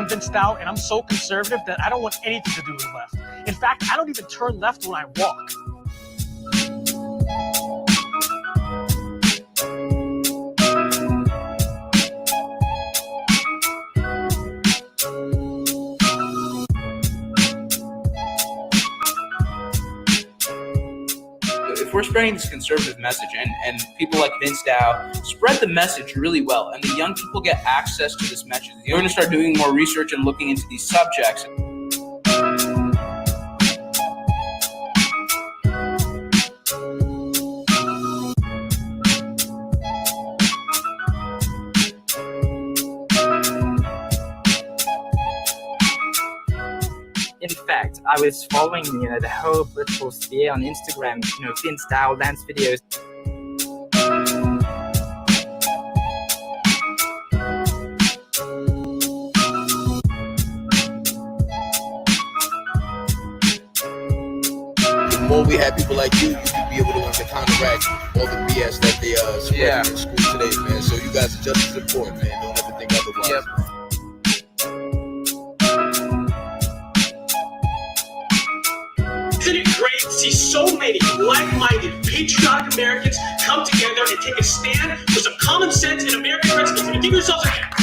Vince Dao, and I'm so conservative that I don't want anything to do with left. In fact, I don't even turn left when I walk. If we're spreading this conservative message and people like Vince Dao spread the message really well, and the young people get access to this message, they're going to start doing more research and looking into these subjects. In fact, I was following, the whole political sphere on Instagram, Vince Dao, Lance videos. The more we have people like you can be able to counteract all the BS that they spread in school today, man. So you guys are just as important, man. Don't ever think otherwise. Yep. Isn't it great to see so many like-minded, patriotic Americans come together and take a stand for some common sense and American principles? Give yourselves a hand.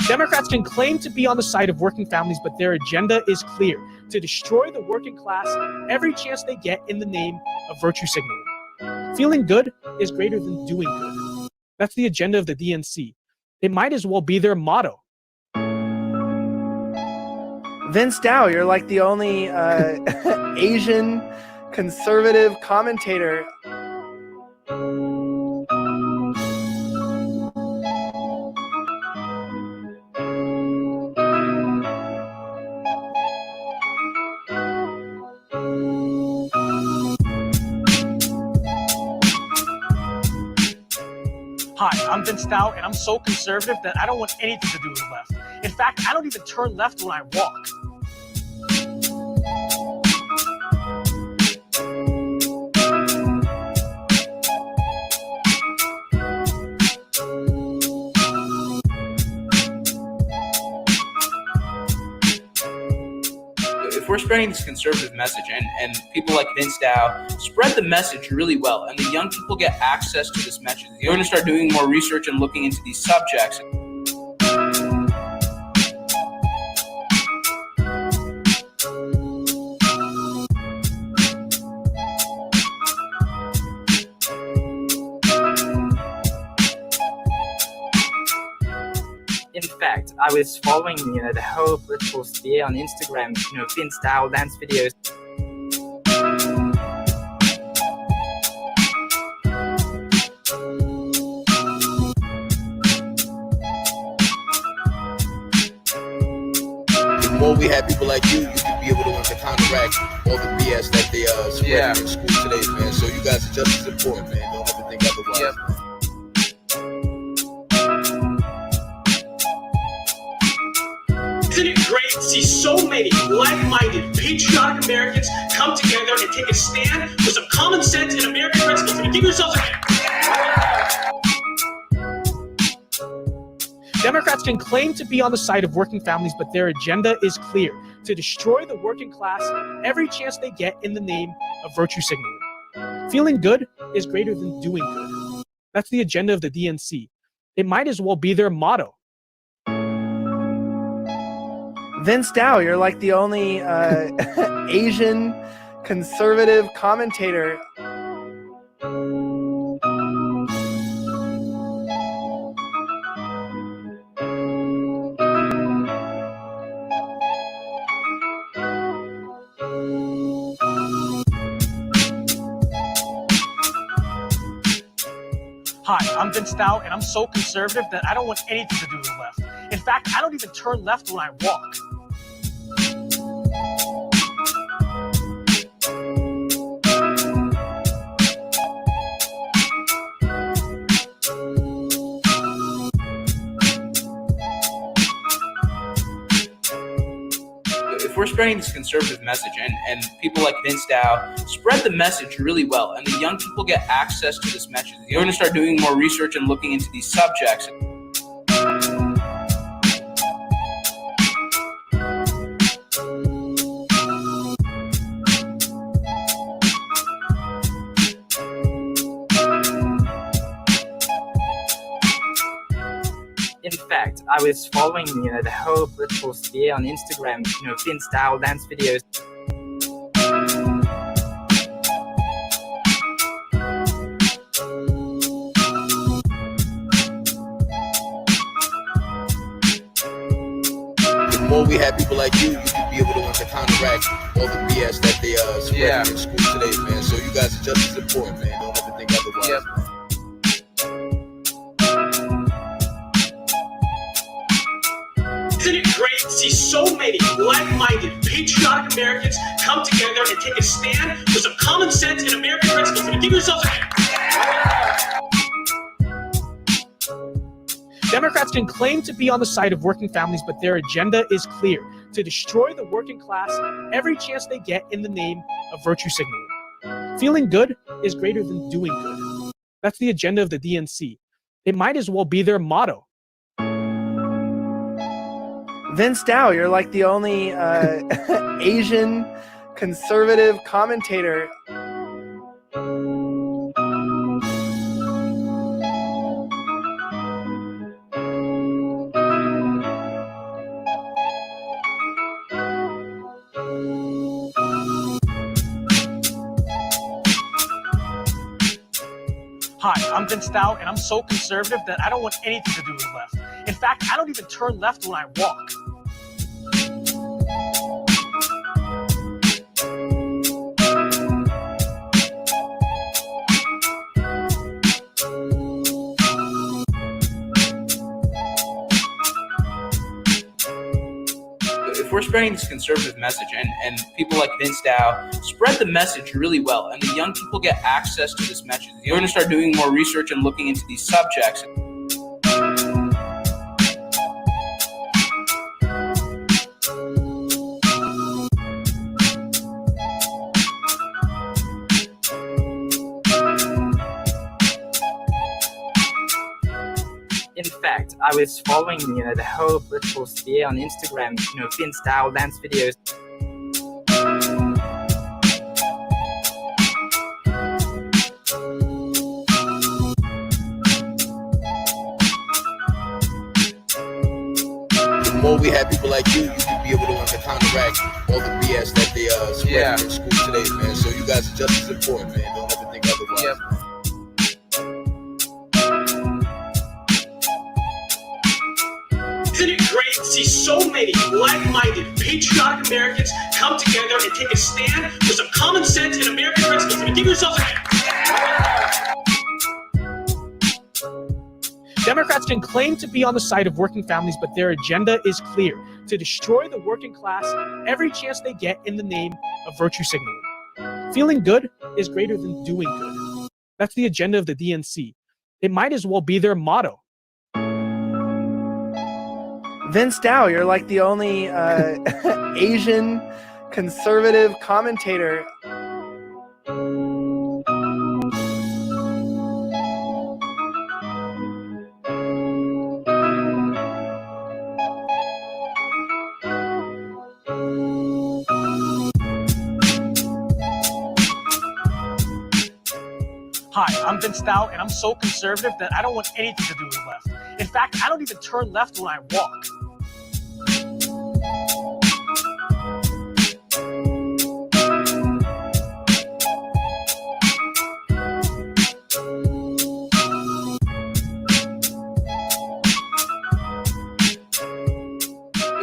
Democrats can claim to be on the side of working families, but their agenda is clear: to destroy the working class every chance they get in the name of virtue signaling. Feeling good is greater than doing good. That's the agenda of the DNC. It might as well be their motto. Vince Dao, you're like the only Asian conservative commentator. Hi, I'm Vince Dao, and I'm so conservative that I don't want anything to do with left. In fact, I don't even turn left when I walk. If we're spreading this conservative message and people like Vince Dao spread the message really well, and the young people get access to this message, they're going to start doing more research and looking into these subjects. In fact, I was following, the whole political sphere on Instagram, Vince Dao, Lance videos. The more we have people like you can be able to counteract all the BS that they spread in school today, man. So you guys are just as important, man. Don't ever think otherwise. Yep. Isn't it great to see so many like-minded, patriotic Americans come together and take a stand for some common sense and American principles? Give yourselves a hand. Democrats can claim to be on the side of working families, but their agenda is clear: to destroy the working class every chance they get in the name of virtue signaling. Feeling good is greater than doing good. That's the agenda of the DNC. It might as well be their motto. Vince Dao, you're like the only Asian conservative commentator. Hi, I'm Vince Dao, and I'm so conservative that I don't want anything to do with left. In fact, I don't even turn left when I walk. If we're spreading this conservative message and people like Vince Dao spread the message really well, and the young people get access to this message, they're going to start doing more research and looking into these subjects. fact, I was following, the whole political sphere on Instagram, Vince Dao dance videos. The more we have people like you can be able to counteract all the BS that they spread in school today, man. So you guys are just as important, man. Don't ever think otherwise. Yep. Isn't it great to see so many like-minded, patriotic Americans come together and take a stand for some common sense and American principles? And give yourselves a hand. Democrats can claim to be on the side of working families, but their agenda is clear: to destroy the working class every chance they get in the name of virtue signaling. Feeling good is greater than doing good. That's the agenda of the DNC. It might as well be their motto. Vince Dao, you're like the only Asian conservative commentator. Hi, I'm Vince Dao, and I'm so conservative that I don't want anything to do with left. In fact, I don't even turn left when I walk. If we're spreading this conservative message, and people like Vince Dao spread the message really well, and the young people get access to this message, you're going to start doing more research and looking into these subjects. In fact, I was following, the whole political sphere on Instagram, Vince Dao dance videos. The more we have people like you can be able to counteract all the BS that they spread in school today, man. So you guys are just as important, man. Don't ever think otherwise. Yep. Isn't it great to see so many like-minded, patriotic Americans come together and take a stand for some common sense and American principles? And give yourselves a hand. Democrats can claim to be on the side of working families, but their agenda is clear: to destroy the working class every chance they get in the name of virtue signaling. Feeling good is greater than doing good. That's the agenda of the DNC. It might as well be their motto. Vince Dao, you're like the only Asian conservative commentator. Hi, I'm Vince Dao, and I'm so conservative that I don't want anything to do with left. In fact, I don't even turn left when I walk.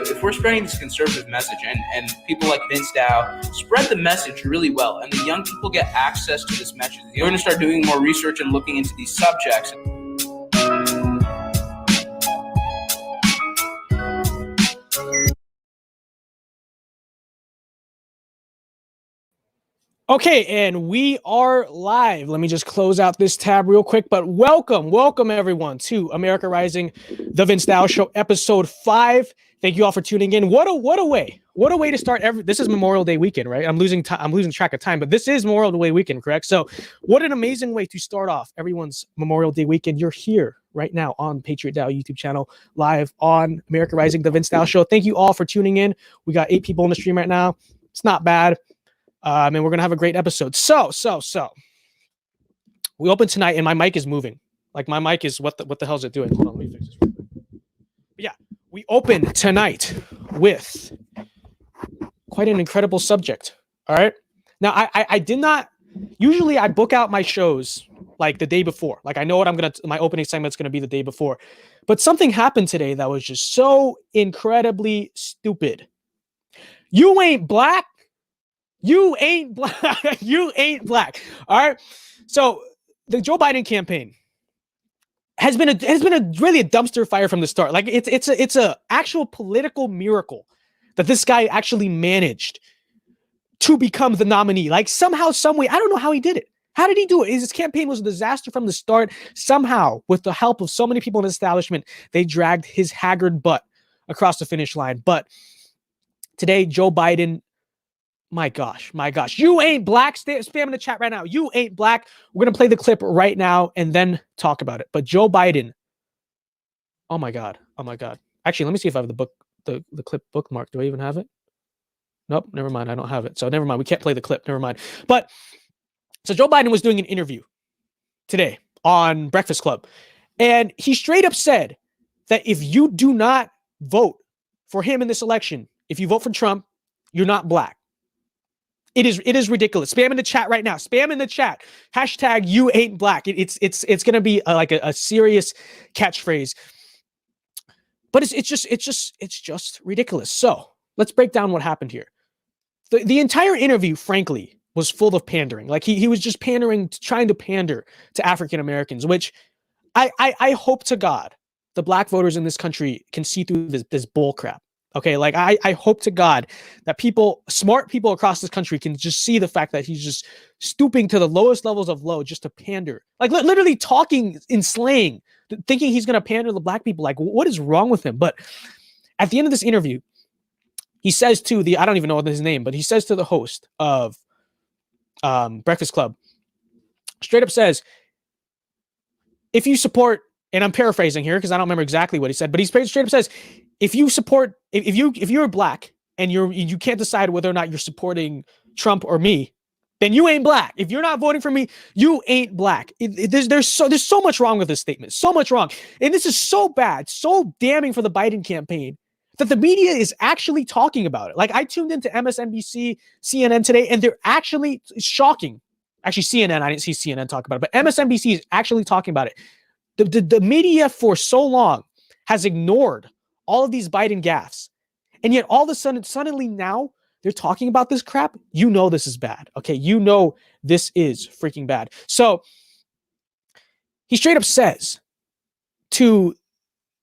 If we're spreading this conservative message, and people like Vince Dao spread the message really well, and the young people get access to this message, you're going to start doing more research and looking into these subjects. Okay, and we are live. Let me just close out this tab real quick, but welcome everyone to America Rising, the Vince Dao Show, episode 5. Thank you all for tuning in. What a way to start this is Memorial Day weekend, right? I'm losing track of time, but this is Memorial Day weekend, correct? So what an amazing way to start off everyone's Memorial Day weekend. You're here right now on Patriot Dao YouTube channel, live on America Rising, the Vince Dao Show. Thank you all for tuning in. We got 8 people in the stream right now. It's not bad. And we're going to have a great episode. So we open tonight and my mic is moving. Like my mic is, what the hell is it doing? Hold on, let me fix this real quick. We open tonight with quite an incredible subject. All right. Now, I did not, usually I book out my shows like the day before. Like I know what my opening segment's going to be the day before. But something happened today that was just so incredibly stupid. You ain't black. You ain't black. You ain't black. All right. So the Joe Biden campaign has been really a dumpster fire from the start. Like it's a actual political miracle that this guy actually managed to become the nominee. Like somehow, some way, I don't know how he did it. How did he do it? His campaign was a disaster from the start. Somehow, with the help of so many people in the establishment, they dragged his haggard butt across the finish line. But today, Joe Biden, my gosh, you ain't black. Spam in the chat right now. You ain't black. We're going to play the clip right now and then talk about it. But Joe Biden, oh my God. Actually, let me see if I have the clip bookmarked. Do I even have it? Nope, never mind. I don't have it. So never mind. We can't play the clip. Never mind. But so Joe Biden was doing an interview today on Breakfast Club. And he straight up said that if you do not vote for him in this election, if you vote for Trump, you're not black. It is ridiculous. Spam in the chat right now. Spam in the chat. Hashtag you ain't black. It's going to be like a serious catchphrase. But it's just ridiculous. So let's break down what happened here. The entire interview, frankly, was full of pandering. Like he was just pandering, trying to pander to African Americans, which I hope to God the black voters in this country can see through this bull crap. Okay, like I hope to God that smart people across this country can just see the fact that he's just stooping to the lowest levels of low just to pander. Like literally talking in slang, thinking he's going to pander to black people. Like what is wrong with him? But at the end of this interview, he says to I don't even know his name, but he says to the host of Breakfast Club, straight up says, if you support, and I'm paraphrasing here because I don't remember exactly what he said, but he straight up says, if you're black and you can't decide whether or not you're supporting Trump or me, then you ain't black. If you're not voting for me, you ain't black. There's so much wrong with this statement, so much wrong, and this is so bad, so damning for the Biden campaign that the media is actually talking about it. Like I tuned into MSNBC, CNN today, and they're actually shocking. Actually, CNN, I didn't see CNN talk about it, but MSNBC is actually talking about it. The media for so long has ignored all of these Biden gaffes. And yet all of a sudden, suddenly now they're talking about this crap. You know this is bad. Okay, you know this is freaking bad. So he straight up says to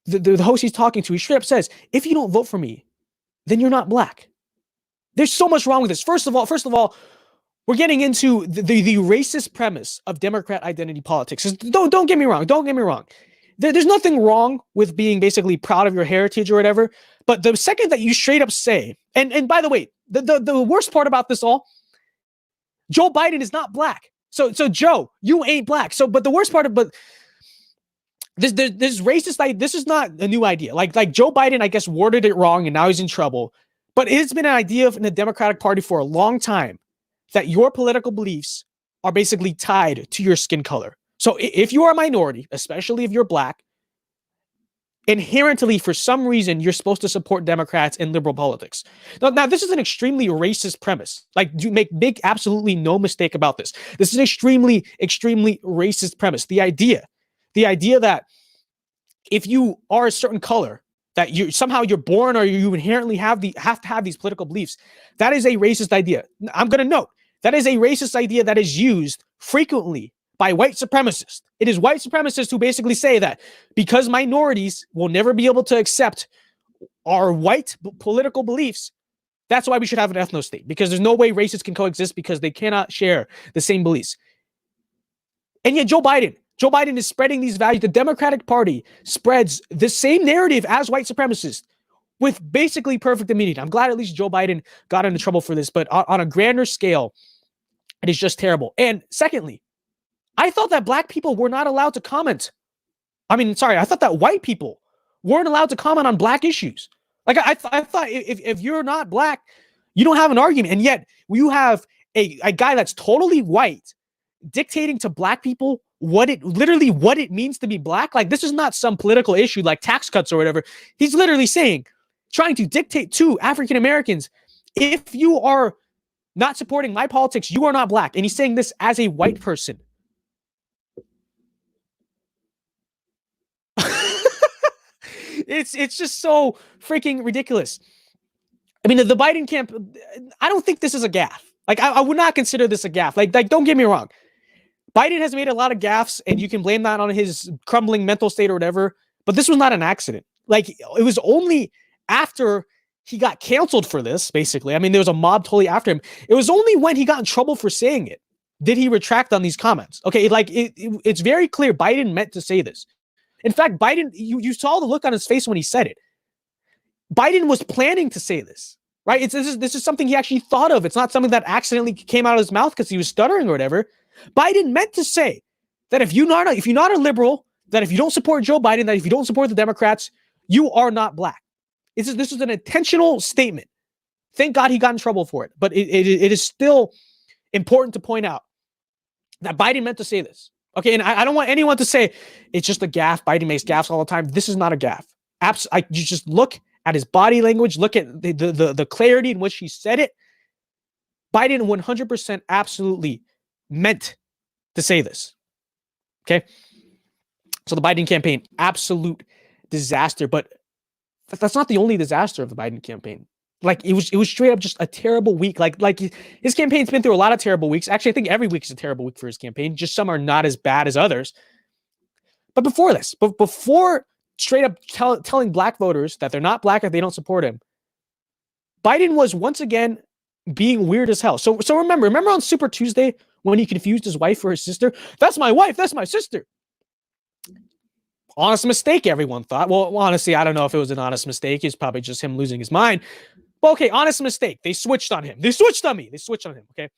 the host he's talking to, he straight up says, if you don't vote for me, then you're not black. There's so much wrong with this. First of all, we're getting into the racist premise of Democrat identity politics. Don't get me wrong. Don't get me wrong. There's nothing wrong with being basically proud of your heritage or whatever. But the second that you straight up say, and by the way, the worst part about this all, Joe Biden is not black. So Joe, you ain't black. But the worst part of this racist, this is not a new idea. Like Joe Biden, I guess, worded it wrong and now he's in trouble. But it's been an idea in the Democratic Party for a long time that your political beliefs are basically tied to your skin color. So if you are a minority, especially if you're black, inherently, for some reason, you're supposed to support Democrats and liberal politics. Now this is an extremely racist premise. Like, you make absolutely no mistake about this. This is an extremely, extremely racist premise. The idea that if you are a certain color, that you're born or you inherently have to have these political beliefs, that is a racist idea. I'm going to note that is a racist idea that is used frequently by white supremacists. It is white supremacists who basically say that because minorities will never be able to accept our white political beliefs, that's why we should have an ethno-state, because there's no way races can coexist because they cannot share the same beliefs. And yet Joe Biden is spreading these values. The Democratic Party spreads the same narrative as white supremacists with basically perfect immunity. I'm glad at least Joe Biden got into trouble for this, but on a grander scale, it is just terrible. And secondly, I thought that black people were not allowed to comment. I thought that white people weren't allowed to comment on black issues. Like I thought if you're not black, you don't have an argument. And yet you have a guy that's totally white dictating to black people what it means to be black. Like, this is not some political issue like tax cuts or whatever. He's literally saying, trying to dictate to African Americans, if you are not supporting my politics, you are not black. And he's saying this as a white person. It's just so freaking ridiculous. I mean, the Biden camp, I don't think this is a gaffe. Like, I would not consider this a gaffe. Like, don't get me wrong. Biden has made a lot of gaffes, and you can blame that on his crumbling mental state or whatever, but this was not an accident. Like, it was only after he got canceled for this, basically. I mean, there was a mob totally after him. It was only when he got in trouble for saying it did he retract on these comments. Okay, like, it's very clear Biden meant to say this. In fact, Biden, you saw the look on his face when he said it. Biden was planning to say this, right? This is something he actually thought of. It's not something that accidentally came out of his mouth because he was stuttering or whatever. Biden meant to say that if you're not a liberal, that if you don't support Joe Biden, that if you don't support the Democrats, you are not black. This is an intentional statement. Thank God he got in trouble for it. But it is still important to point out that Biden meant to say this. Okay, and I don't want anyone to say it's just a gaffe. Biden makes gaffes all the time. This is not a gaffe. You just look at his body language, look at the clarity in which he said it. Biden 100% absolutely meant to say this. Okay? So the Biden campaign, absolute disaster. But that's not the only disaster of the Biden campaign. Like, it was straight up just a terrible week. Like his campaign's been through a lot of terrible weeks. Actually, I think every week is a terrible week for his campaign. Just some are not as bad as others. But before straight up telling black voters that they're not black if they don't support him, Biden was once again being weird as hell. So remember on Super Tuesday when he confused his wife for his sister? That's my wife. That's my sister. Honest mistake, everyone thought. Well, honestly, I don't know if it was an honest mistake. It's probably just him losing his mind. But okay, honest mistake. They switched on him. They switched on me. They switched on him, okay?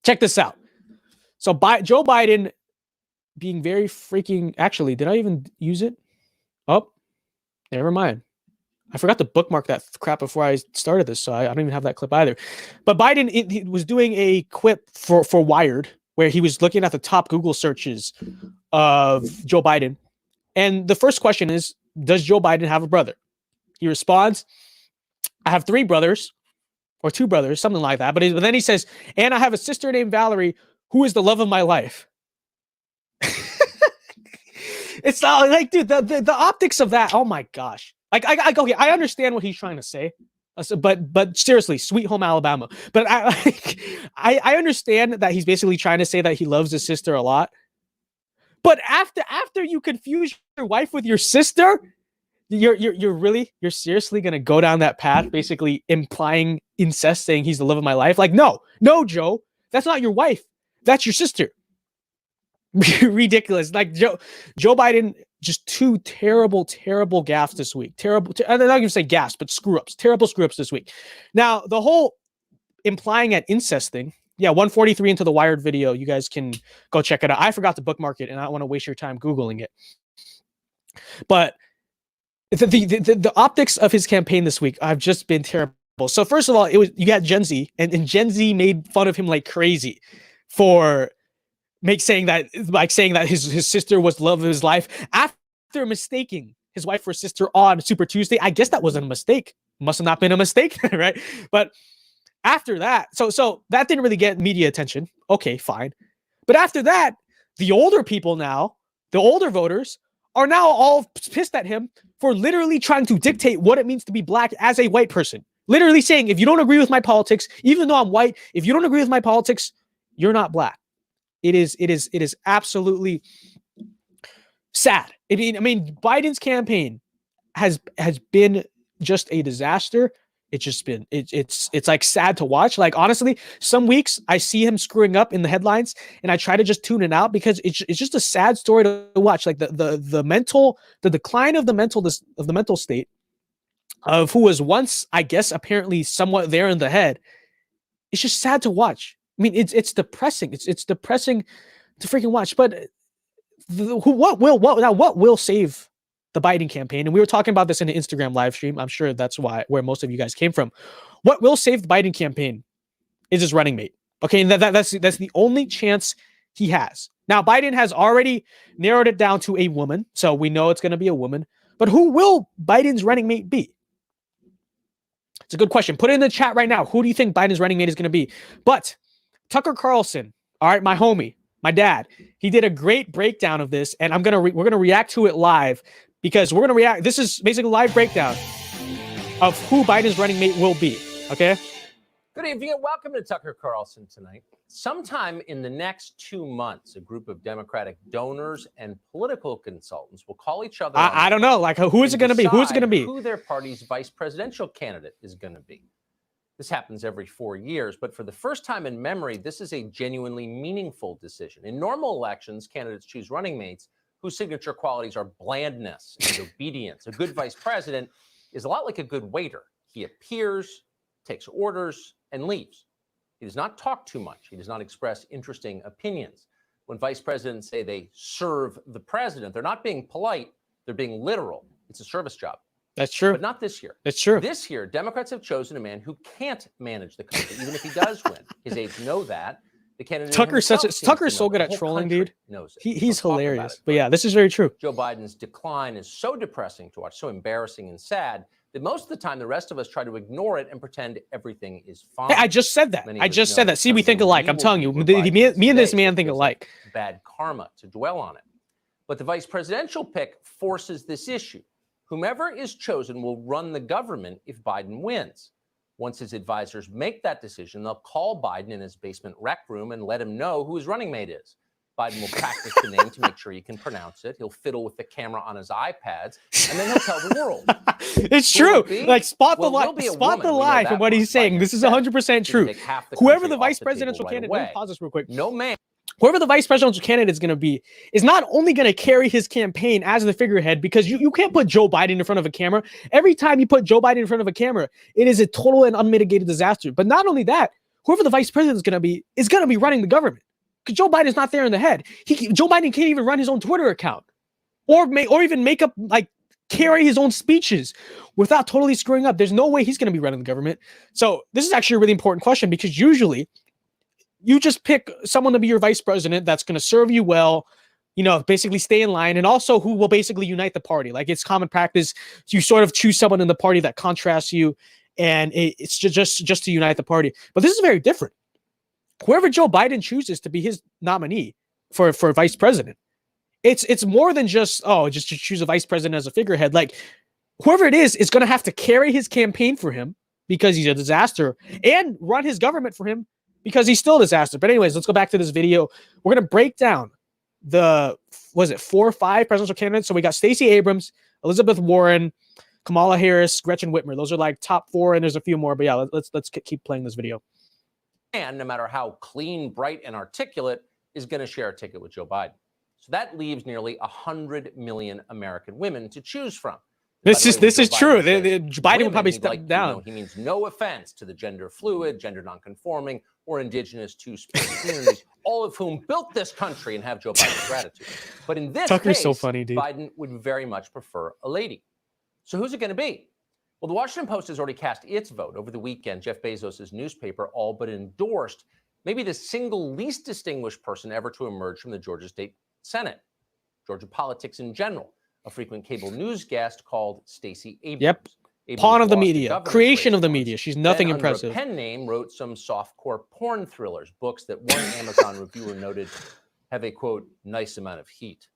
Check this out. So Joe Biden being very freaking... Actually, did I even use it? Oh, never mind. I forgot to bookmark that crap before I started this, so I don't even have that clip either. But Biden he was doing a quip for Wired, where he was looking at the top Google searches of Joe Biden. And the first question is, does Joe Biden have a brother? He responds, I have 3 brothers, or 2 brothers, something like that. But then he says, and I have a sister named Valerie, who is the love of my life. It's not like, dude, the optics of that, oh my gosh. Like, I understand what he's trying to say. But seriously, sweet home Alabama. But I understand that he's basically trying to say that he loves his sister a lot. But after you confuse your wife with your sister, you're seriously gonna go down that path, basically implying incest, saying he's the love of my life. Like, no, Joe, that's not your wife. That's your sister. Ridiculous. Like Joe Biden, just 2 terrible gaffes this week. I'm not gonna say gaffes, but terrible screw ups this week. Now, the whole implying at incest thing, yeah, 143 into the Wired video. You guys can go check it out. I forgot to bookmark it, and I don't want to waste your time Googling it. But the optics of his campaign this week have just been terrible. So first of all, you got Gen Z, and Gen Z made fun of him like crazy for saying that his sister was the love of his life after mistaking his wife for his sister on Super Tuesday. I guess that wasn't a mistake. Must have not been a mistake, right? But after that, so that didn't really get media attention. Okay, fine. But after that, the older people now, the older voters, are now all pissed at him for literally trying to dictate what it means to be black as a white person. Literally saying, if you don't agree with my politics, even though I'm white, if you don't agree with my politics, you're not black. It is absolutely sad. I mean, Biden's campaign has been just a disaster. It's like sad to watch. Like, honestly, some weeks I see him screwing up in the headlines and I try to just tune it out because it's just a sad story to watch. Like the decline of the mental state of who was once, I guess, apparently somewhat there in the head. It's just sad to watch. I mean, it's depressing. It's depressing to freaking watch. But what will save the Biden campaign? And we were talking about this in an Instagram live stream. I'm sure that's where most of you guys came from. What will save the Biden campaign is his running mate. Okay, and that's the only chance He has. Now, Biden has already narrowed it down to a woman, so we know it's going to be a woman. But who will Biden's running mate be? It's a good question. Put it in the chat right now. Who do you think Biden's running mate is going to be? But Tucker Carlson, all right, my homie, my dad, he did a great breakdown of this, and we're gonna react to it live because we're gonna react. This is basically a live breakdown of who Biden's running mate will be. Okay. Good evening and welcome to Tucker Carlson tonight. Sometime in the next 2 months, a group of Democratic donors and political consultants will call each other. I don't know. Like, who is it going to be? Who is it going to be? Who their party's vice presidential candidate is going to be. This happens every 4 years, but for the first time in memory, this is a genuinely meaningful decision. In normal elections, candidates choose running mates whose signature qualities are blandness and obedience. A good vice president is a lot like a good waiter. He appears, takes orders, and leaves. He does not talk too much. He does not express interesting opinions. When vice presidents say they serve the president, they're not being polite, they're being literal. It's a service job. That's true. But not this year. That's true. This year, Democrats have chosen a man who can't manage the country, even if he does win. His aides know that. The candidate Tucker's so good at trolling, dude. Knows it. He's hilarious. But yeah, this is very true. Joe Biden's decline is so depressing to watch, so embarrassing and sad, that most of the time the rest of us try to ignore it and pretend everything is fine. Hey, I just said that. I just said that. See, we think alike. I'm telling you, me and this man think alike. Bad karma to dwell on it. But the vice presidential pick forces this issue. Whomever is chosen will run the government if Biden wins. Once his advisors make that decision, they'll call Biden in his basement rec room and let him know who his running mate is. Biden will practice the name to make sure he can pronounce it. He'll fiddle with the camera on his iPads, and then he'll tell the world. It's true. Like, spot the lie from what he's saying. This is 100% true. Whoever the vice presidential candidate, let me pause this real quick. No man. Whoever the vice presidential candidate is going to be is not only going to carry his campaign as the figurehead, because you can't put Joe Biden in front of a camera. Every time you put Joe Biden in front of a camera, it is a total and unmitigated disaster. But not only that, whoever the vice president is going to be running the government, because Joe Biden is not there in the head. Joe Biden can't even run his own Twitter account or even make up, like, carry his own speeches without totally screwing up. There's no way he's going to be running the government. So this is actually a really important question, because usually you just pick someone to be your vice president that's going to serve you well, basically stay in line, and also who will basically unite the party. Like, it's common practice. You sort of choose someone in the party that contrasts you, and it's just to unite the party. But this is very different. Whoever Joe Biden chooses to be his nominee for vice president, it's more than just to choose a vice president as a figurehead. Like, whoever it is going to have to carry his campaign for him because he's a disaster, and run his government for him because he's still a disaster. But anyways, let's go back to this video. We're going to break down the 4 or 5 presidential candidates. So we got Stacey Abrams, Elizabeth Warren, Kamala Harris, Gretchen Whitmer. Those are like top 4, and there's a few more. But yeah, let's keep playing this video. And no matter how clean, bright, and articulate, is going to share a ticket with Joe Biden. So that leaves nearly 100 million American women to choose from. This is true. Biden would probably step down. He means no offense to the gender fluid, gender nonconforming, or indigenous two-spirit communities, all of whom built this country and have Joe Biden's gratitude. But in this Tucker's case, so funny, dude. Biden would very much prefer a lady. So who's it going to be? Well, the Washington Post has already cast its vote. Over the weekend, Jeff Bezos' newspaper all but endorsed maybe the single least distinguished person ever to emerge from the Georgia State Senate, Georgia politics in general. A frequent cable news guest called Stacey Abrams. Yep. Pawn of the media, creation of the media. She's nothing impressive. Under a pen name, wrote some softcore porn thrillers, books that one Amazon reviewer noted have a, quote, nice amount of heat.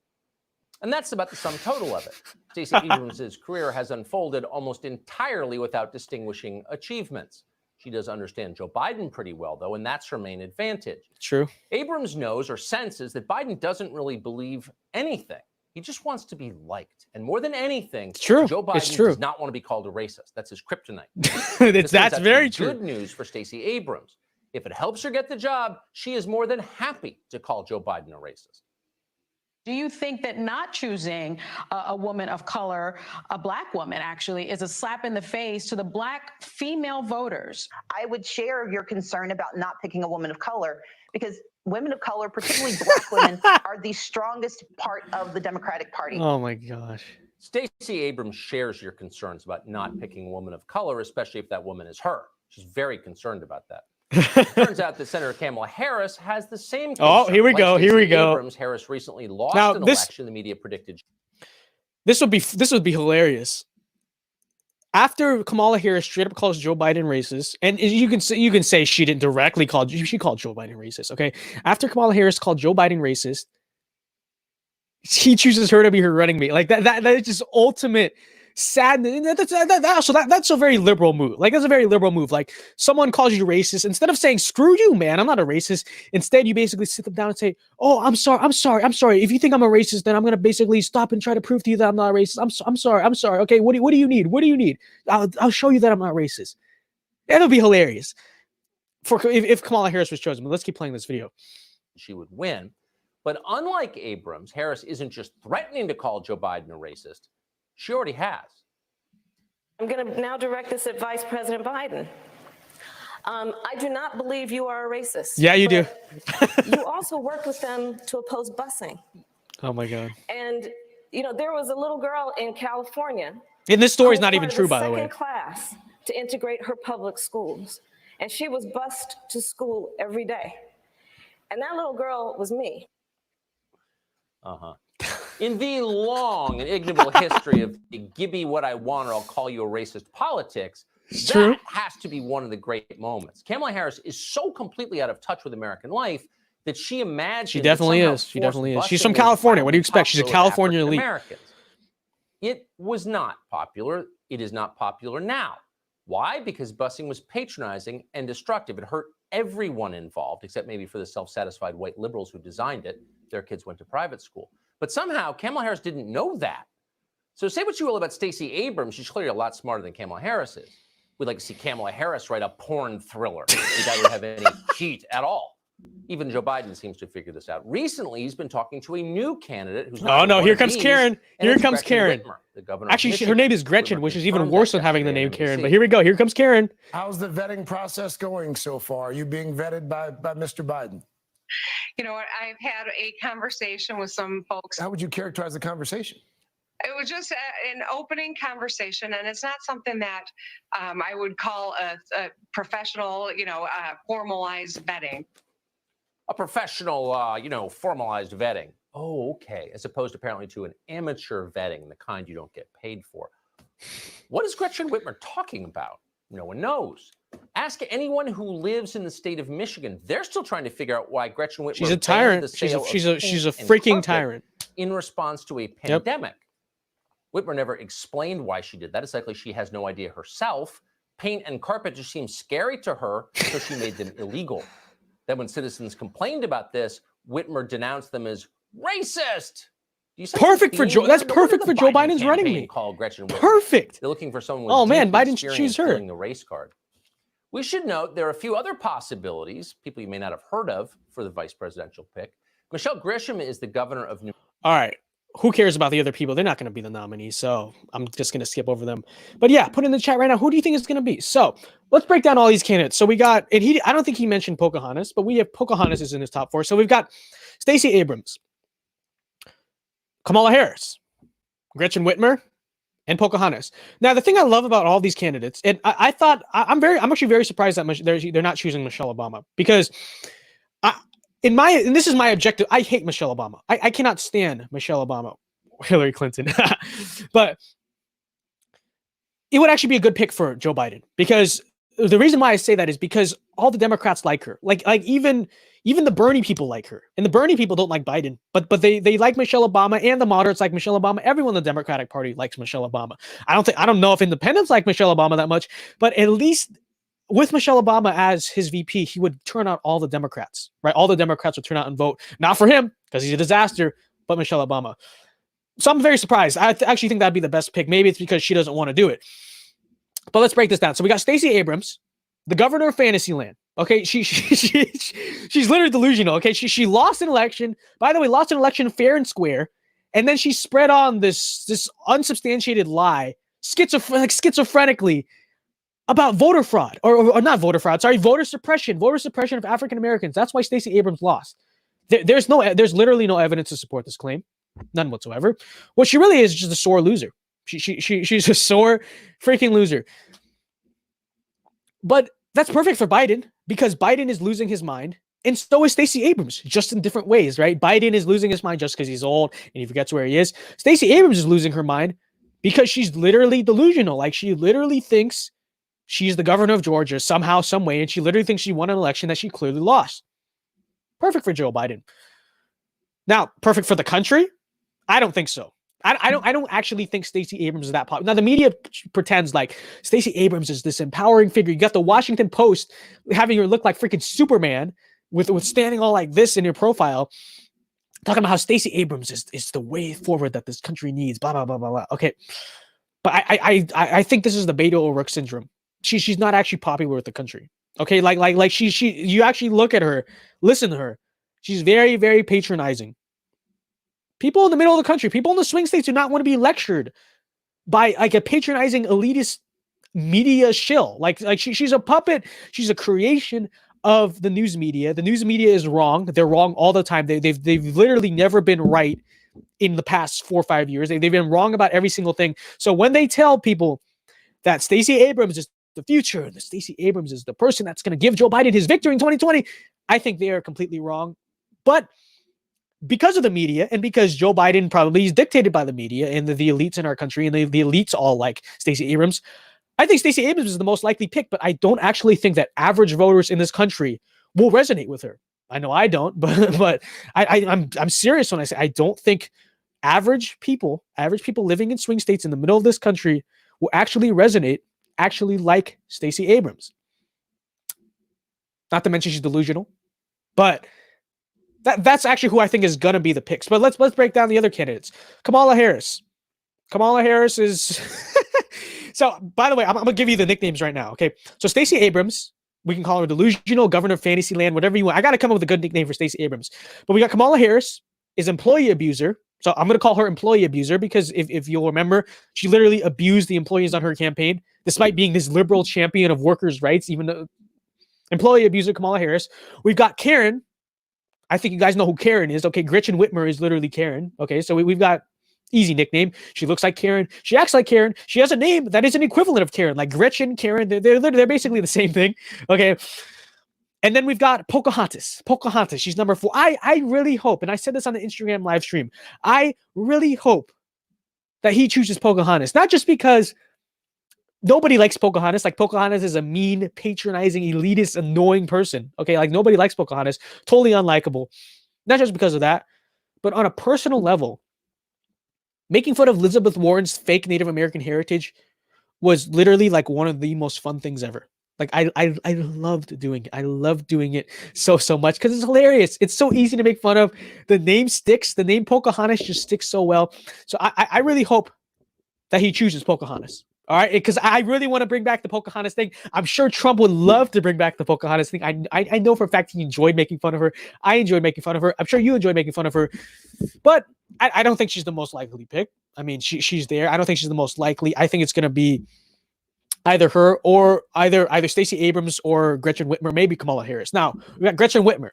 And that's about the sum total of it. Stacey Abrams' career has unfolded almost entirely without distinguishing achievements. She does understand Joe Biden pretty well, though, and that's her main advantage. True. Abrams knows or senses that Biden doesn't really believe anything. He just wants to be liked. And more than anything, Joe Biden does not want to be called a racist. That's his kryptonite. That's very true. Good news for Stacey Abrams. If it helps her get the job, she is more than happy to call Joe Biden a racist. Do you think that not choosing a woman of color, a black woman actually, is a slap in the face to the black female voters? I would share your concern about not picking a woman of color, because women of color, particularly black women, are the strongest part of the Democratic Party. Oh my gosh. Stacey Abrams shares your concerns about not picking a woman of color, especially if that woman is her. She's very concerned about that. Turns out that Senator Kamala Harris has the same concern. Oh, here we Like go. Here Stacey we go. Abrams, Harris recently lost Now, an this- election. The media predicted This would be hilarious. After Kamala Harris straight up calls Joe Biden racist, and you can say she didn't directly call, she called Joe Biden racist. Okay, after Kamala Harris called Joe Biden racist, he chooses her to be her running mate. Like that is just ultimate sadness. That's a very liberal move. Like that's a very liberal move. Like someone calls you racist, instead of saying "screw you, man, I'm not a racist," instead you basically sit them down and say, "Oh, I'm sorry. If you think I'm a racist, then I'm gonna basically stop and try to prove to you that I'm not a racist. I'm sorry. Okay, what do you need? I'll show you that I'm not racist." That would be hilarious if Kamala Harris was chosen. But let's keep playing this video. she would win. But unlike Abrams, Harris isn't just threatening to call Joe Biden a racist. She already has. I'm going to now direct this at Vice President Biden. I do not believe you are a racist. Yeah, you do. You also worked with them to oppose busing. Oh my God. And, you know, there was a little girl in California. And this story is who not was even part of true, by the way. second class to integrate her public schools. And she was bused to school every day. And that little girl was me. Uh-huh. In the long and ignoble history of give me what I want or I'll call you a racist politics, It's that true. has to be one of the great moments. Kamala Harris is so completely out of touch with American life that she imagined She definitely that is. She definitely is. somehow She's busing from was California. What do you expect? She's a popular with California elite. African-Americans. It was not popular. It is not popular now. Why? Because busing was patronizing and destructive. It hurt everyone involved, except maybe for the self-satisfied white liberals who designed it. Their kids went to private school. But somehow Kamala Harris didn't know that. So say what you will about Stacey Abrams, she's clearly a lot smarter than Kamala Harris is. We'd like to see Kamala Harris write a porn thriller that would have any heat at all. Even Joe Biden seems to figure this out. Recently, he's been talking to a new candidate who's not Oh no, one here of comes these, Karen. and Here it's comes Gretchen Karen. Whitmer, the governor of Actually, her Michigan. name is Gretchen, Whitmer which is even confirmed worse that than having the yesterday name on Karen. NBC. But here we go. Here comes Karen. How's the vetting process going so far? Are you being vetted by Mr. Biden? You know what? I've had a conversation with some folks. How would you characterize the conversation? It was just an opening conversation, and it's not something that I would call a professional, formalized vetting. A professional, formalized vetting. Oh, okay. As opposed apparently to an amateur vetting, the kind you don't get paid for. What is Gretchen Whitmer talking about? No one knows. Ask anyone who lives in the state of Michigan. They're still trying to figure out why Gretchen Whitmer She's a banned tyrant. the She's sale a of she's a paint and freaking carpet tyrant. in response to a pandemic. Whitmer never explained why she did that. It's likely she has no idea herself. Paint and carpet just seemed scary to her, so she made them illegal. Then when citizens complained about this, Whitmer denounced them as racist. Do you sense Perfect the for theme Joe. here? That's No wonder perfect the for Joe Biden Biden's running campaign mate. called Gretchen Whitmer. Perfect. They're looking for someone with Oh, man, deep Biden experience choose her. filling the race card. We should note there are a few other possibilities, people you may not have heard of, for the vice presidential pick. Michelle Grisham is the governor of New All right. Who cares about the other people? They're not going to be the nominees, so I'm just going to skip over them. But yeah, put in the chat right now. Who do you think is going to be? So let's break down all these candidates. So we got, and I don't think he mentioned Pocahontas, but we have Pocahontas is in his top 4. So we've got Stacey Abrams, Kamala Harris, Gretchen Whitmer, and Pocahontas. Now, the thing I love about all these candidates, and I'm actually very surprised that they're not choosing Michelle Obama, because and this is my objective. I hate Michelle Obama. I cannot stand Michelle Obama, Hillary Clinton. But it would actually be a good pick for Joe Biden, because the reason why I say that is because all the Democrats like her. Like even the Bernie people like her, and the Bernie people don't like Biden, but they like Michelle Obama, and the moderates like Michelle Obama. Everyone in the Democratic Party likes Michelle Obama. I don't know if independents like Michelle Obama that much, but at least with Michelle Obama as his VP, he would turn out all the Democrats, right? All the Democrats would turn out and vote, not for him because he's a disaster, but Michelle Obama. So I'm very surprised. I actually think that'd be the best pick. Maybe it's because she doesn't want to do it. But let's break this down. So we got Stacey Abrams, the governor of Fantasyland. Okay, she's literally delusional. Okay, she lost an election. By the way, lost an election fair and square, and then she spread on this unsubstantiated lie, schizophrenically, about voter fraud, or not voter fraud. Sorry, voter suppression of African Americans. That's why Stacey Abrams lost. There's literally no evidence to support this claim, none whatsoever. What she really is just a sore loser. She's a sore freaking loser. But that's perfect for Biden, because Biden is losing his mind, and so is Stacey Abrams, just in different ways, right? Biden is losing his mind just because he's old and he forgets where he is. Stacey Abrams is losing her mind because she's literally delusional. Like, she literally thinks she's the governor of Georgia somehow, some way, and she literally thinks she won an election that she clearly lost. Perfect for Joe Biden. Now, perfect for the country? I don't think so. I don't actually think Stacey Abrams is that popular. Now, the media pretends like Stacey Abrams is this empowering figure. You got the Washington Post having her look like freaking Superman with standing all like this in your profile, talking about how Stacey Abrams is the way forward that this country needs, blah, blah, blah, blah, blah. Okay. But I think this is the Beto O'Rourke syndrome. She's not actually popular with the country. Okay. Like she you actually look at her, listen to her. She's very, very patronizing. People in the middle of the country, people in the swing states do not want to be lectured by like a patronizing elitist media shill. Like she's a puppet. She's a creation of the news media. The news media is wrong. They're wrong all the time. They've literally never been right in the past 4 or 5 years. They've been wrong about every single thing. So when they tell people that Stacey Abrams is the future, that Stacey Abrams is the person that's going to give Joe Biden his victory in 2020, I think they are completely wrong. But because of the media, and because Joe Biden probably is dictated by the media and the elites in our country, and the elites all like Stacey Abrams, I think Stacey Abrams is the most likely pick, but I don't actually think that average voters in this country will resonate with her. I know I don't, but I'm serious when I say I don't think average people living in swing states in the middle of this country will actually resonate, actually like Stacey Abrams. Not to mention she's delusional, but that's actually who I think is going to be the picks. But let's break down the other candidates. Kamala Harris. Kamala Harris is... So, by the way, I'm going to give you the nicknames right now, okay? So, Stacey Abrams, we can call her delusional, governor of Fantasyland, whatever you want. I got to come up with a good nickname for Stacey Abrams. But we got Kamala Harris, is employee abuser. So, I'm going to call her employee abuser because if you'll remember, she literally abused the employees on her campaign, despite being this liberal champion of workers' rights, even though employee abuser Kamala Harris. We've got Karen. I think you guys know who Karen is. Okay, Gretchen Whitmer is literally Karen. Okay, so we've got easy nickname. She looks like Karen. She acts like Karen. She has a name that is an equivalent of Karen, like Gretchen, Karen. They're basically the same thing. Okay, and then we've got Pocahontas. Pocahontas. She's number 4. I really hope, and I said this on the Instagram live stream, I really hope that he chooses Pocahontas, not just because nobody likes Pocahontas. Like, Pocahontas is a mean, patronizing, elitist, annoying person. Okay, like, nobody likes Pocahontas. Totally unlikable. Not just because of that, but on a personal level, making fun of Elizabeth Warren's fake Native American heritage was literally like one of the most fun things ever. Like, I loved doing it. I loved doing it so much because it's hilarious. It's so easy to make fun of. The name sticks. The name Pocahontas just sticks so well. So I really hope that he chooses Pocahontas. All right, because I really want to bring back the Pocahontas thing. I'm sure Trump would love to bring back the Pocahontas thing. I know for a fact he enjoyed making fun of her. I enjoyed making fun of her. I'm sure you enjoyed making fun of her. But I don't think she's the most likely pick. I mean, she's there. I don't think she's the most likely. I think it's going to be either her or either Stacey Abrams or Gretchen Whitmer, maybe Kamala Harris. Now, we got Gretchen Whitmer.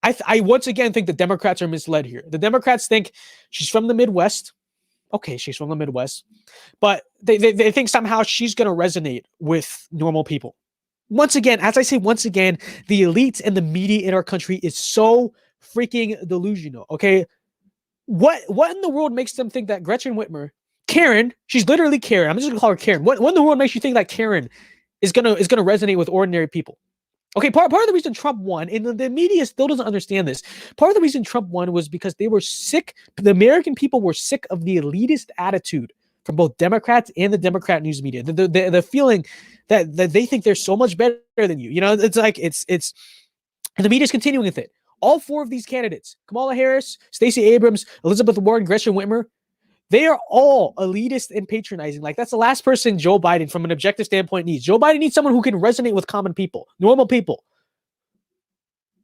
I once again think the Democrats are misled here. The Democrats think she's from the Midwest. Okay, she's from the Midwest, but they think somehow she's going to resonate with normal people. Once again, as I say, the elites and the media in our country is so freaking delusional. Okay, what in the world makes them think that Gretchen Whitmer, Karen, she's literally Karen. I'm just going to call her Karen. What in the world makes you think that Karen is gonna resonate with ordinary people? Okay, part of the reason Trump won, and the media still doesn't understand this, part of the reason Trump won was because they were sick, the American people were sick of the elitist attitude from both Democrats and the Democrat news media. The feeling that they think they're so much better than you. You know, it's like, it's, and the media's continuing with it. All 4 of these candidates, Kamala Harris, Stacey Abrams, Elizabeth Warren, Gretchen Whitmer, they are all elitist and patronizing. Like, that's the last person Joe Biden, from an objective standpoint, needs. Joe Biden needs someone who can resonate with common people, normal people.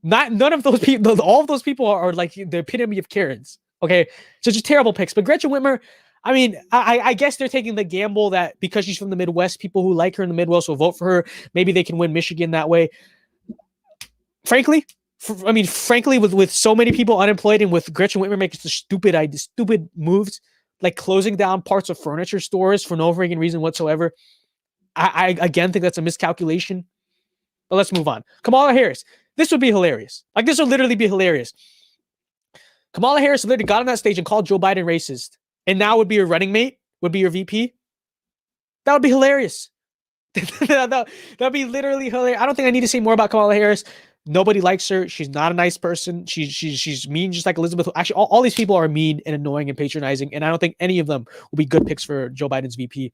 None of those people, all of those people are like the epitome of Karens. Okay, so just terrible picks. But Gretchen Whitmer, I mean, I guess they're taking the gamble that because she's from the Midwest, people who like her in the Midwest will vote for her. Maybe they can win Michigan that way. Frankly, with so many people unemployed and with Gretchen Whitmer making the stupid moves, like closing down parts of furniture stores for no freaking reason whatsoever. I again think that's a miscalculation. But let's move on. Kamala Harris. This would be hilarious. Like, this would literally be hilarious. Kamala Harris literally got on that stage and called Joe Biden racist, and now would be your running mate, would be your VP. That would be hilarious. That'd be literally hilarious. I don't think I need to say more about Kamala Harris. Nobody likes her. She's not a nice person. She's mean, just like Elizabeth. Actually, all these people are mean and annoying and patronizing, and I don't think any of them will be good picks for Joe Biden's VP.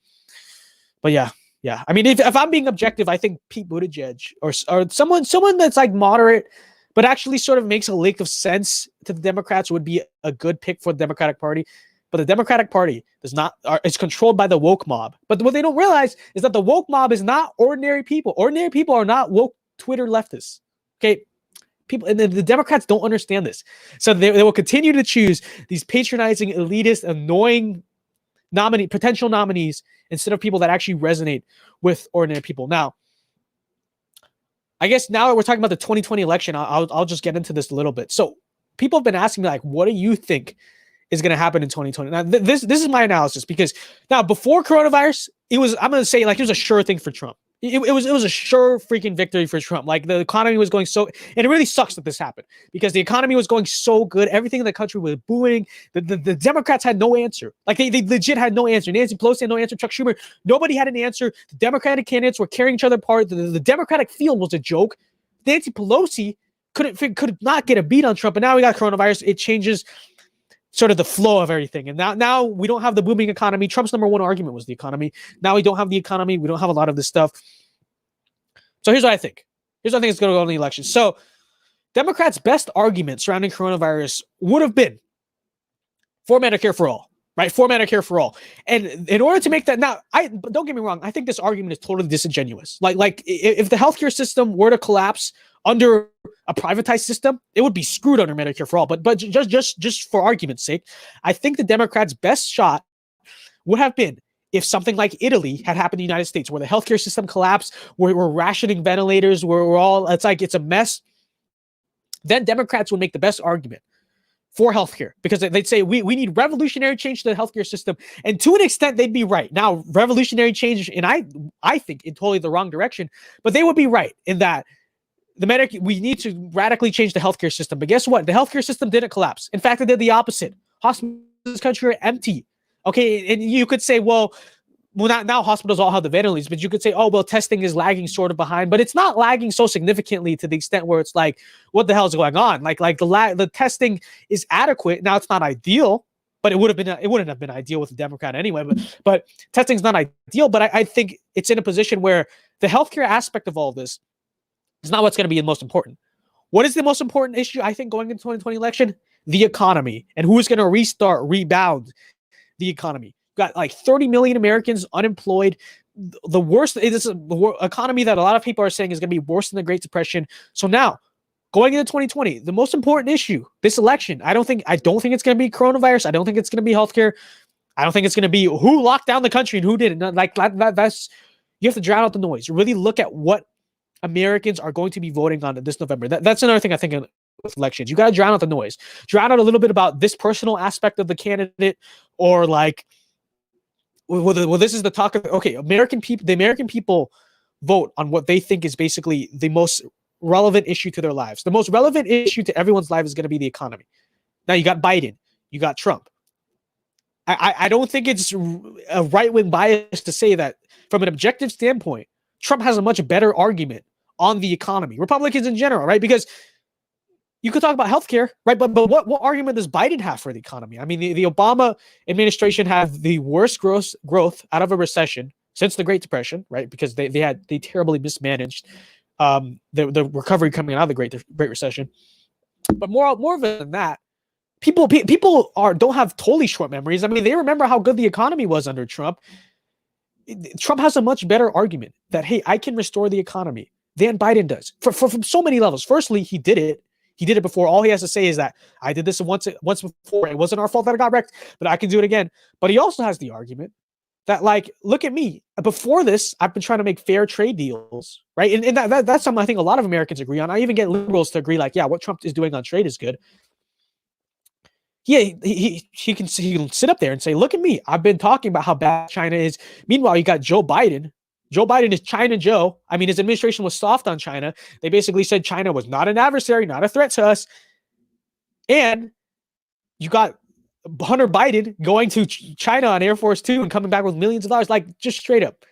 But yeah. I mean, if I'm being objective, I think Pete Buttigieg or someone that's like moderate, but actually sort of makes a lick of sense to the Democrats would be a good pick for the Democratic Party. But the Democratic Party is controlled by the woke mob. But what they don't realize is that the woke mob is not ordinary people. Ordinary people are not woke Twitter leftists. Okay, people, and the Democrats don't understand this, so they will continue to choose these patronizing, elitist, annoying potential nominees instead of people that actually resonate with ordinary people. Now, I guess now that we're talking about the 2020 election, I'll just get into this a little bit. So people have been asking me, like, what do you think is going to happen in 2020? Now, this is my analysis, because now before coronavirus, I'm going to say, like, it was a sure thing for Trump. It was a sure freaking victory for Trump. Like, the economy was going so, and it really sucks that this happened, because the economy was going so good. Everything in the country was booming. The Democrats had no answer. Like, they legit had no answer. Nancy Pelosi had no answer. Chuck Schumer, nobody had an answer. The Democratic candidates were carrying each other apart. The Democratic field was a joke. Nancy Pelosi could not get a beat on Trump. And now we got coronavirus. It changes sort of the flow of everything. And now we don't have the booming economy. Trump's number one argument was the economy. Now we don't have the economy. We don't have a lot of this stuff. So here's what I think. Here's what I think is going to go in the election. So Democrats' best argument surrounding coronavirus would have been for Medicare for all, right? For Medicare for all. And in order to make that, now, don't get me wrong, I think this argument is totally disingenuous. Like if the healthcare system were to collapse under a privatized system, it would be screwed under Medicare for all. But just for argument's sake, I think the Democrats' best shot would have been if something like Italy had happened in the United States, where the healthcare system collapsed, where we're rationing ventilators, where it's a mess. Then Democrats would make the best argument for healthcare, because they'd say we need revolutionary change to the healthcare system. And to an extent, they'd be right. Now, revolutionary change, and I think in totally the wrong direction, but they would be right in that we need to radically change the healthcare system. But guess what? The healthcare system didn't collapse. In fact, it did the opposite. Hospitals in this country are empty. Okay, and you could say, well, not now hospitals all have the ventilators, but you could say, oh, well, testing is lagging sort of behind, but it's not lagging so significantly to the extent where it's like, what the hell is going on? Like the testing is adequate. Now, it's not ideal, but it wouldn't have been ideal with a Democrat anyway. But testing is not ideal. But I think it's in a position where the healthcare aspect of all this is not what's going to be the most important. What is the most important issue, I think, going into the 2020 election? The economy, and who is going to rebound the economy. Got like 30 million Americans unemployed. The worst, it is an economy that a lot of people are saying is going to be worse than the Great Depression. So now, going into 2020, the most important issue, this election, I don't think it's going to be coronavirus. I don't think it's going to be healthcare. I don't think it's going to be who locked down the country and who didn't. Like that's, you have to drown out the noise. Really look at what Americans are going to be voting on this November. That's another thing I think with elections. You got to drown out the noise. Drown out a little bit about this personal aspect of the candidate, or like, well, this is the talk of, okay, the American people vote on what they think is basically the most relevant issue to their lives. The most relevant issue to everyone's life is going to be the economy. Now you got Biden, you got Trump. I don't think it's a right-wing bias to say that from an objective standpoint, Trump has a much better argument on the economy. Republicans in general, right? Because you could talk about healthcare, right? But what argument does Biden have for the economy? I mean, the Obama administration had the worst growth out of a recession since the Great Depression, right? Because they terribly mismanaged the recovery coming out of the Great Recession. But more of it than that, people don't have totally short memories. I mean, they remember how good the economy was under Trump. Trump has a much better argument that, hey, I can restore the economy than Biden does from so many levels. Firstly, he did it. He did it before. All he has to say is that I did this once before. It wasn't our fault that it got wrecked, but I can do it again. But he also has the argument that, like, look at me. Before this, I've been trying to make fair trade deals, right? And that's something I think a lot of Americans agree on. I even get liberals to agree, like, yeah, what Trump is doing on trade is good. Yeah, he can sit up there and say, look at me. I've been talking about how bad China is. Meanwhile, you got Joe Biden Joe Biden is China Joe. I mean, his administration was soft on China. They basically said China was not an adversary, not a threat to us. And you got Hunter Biden going to China on Air Force Two and coming back with millions of dollars, like just straight up.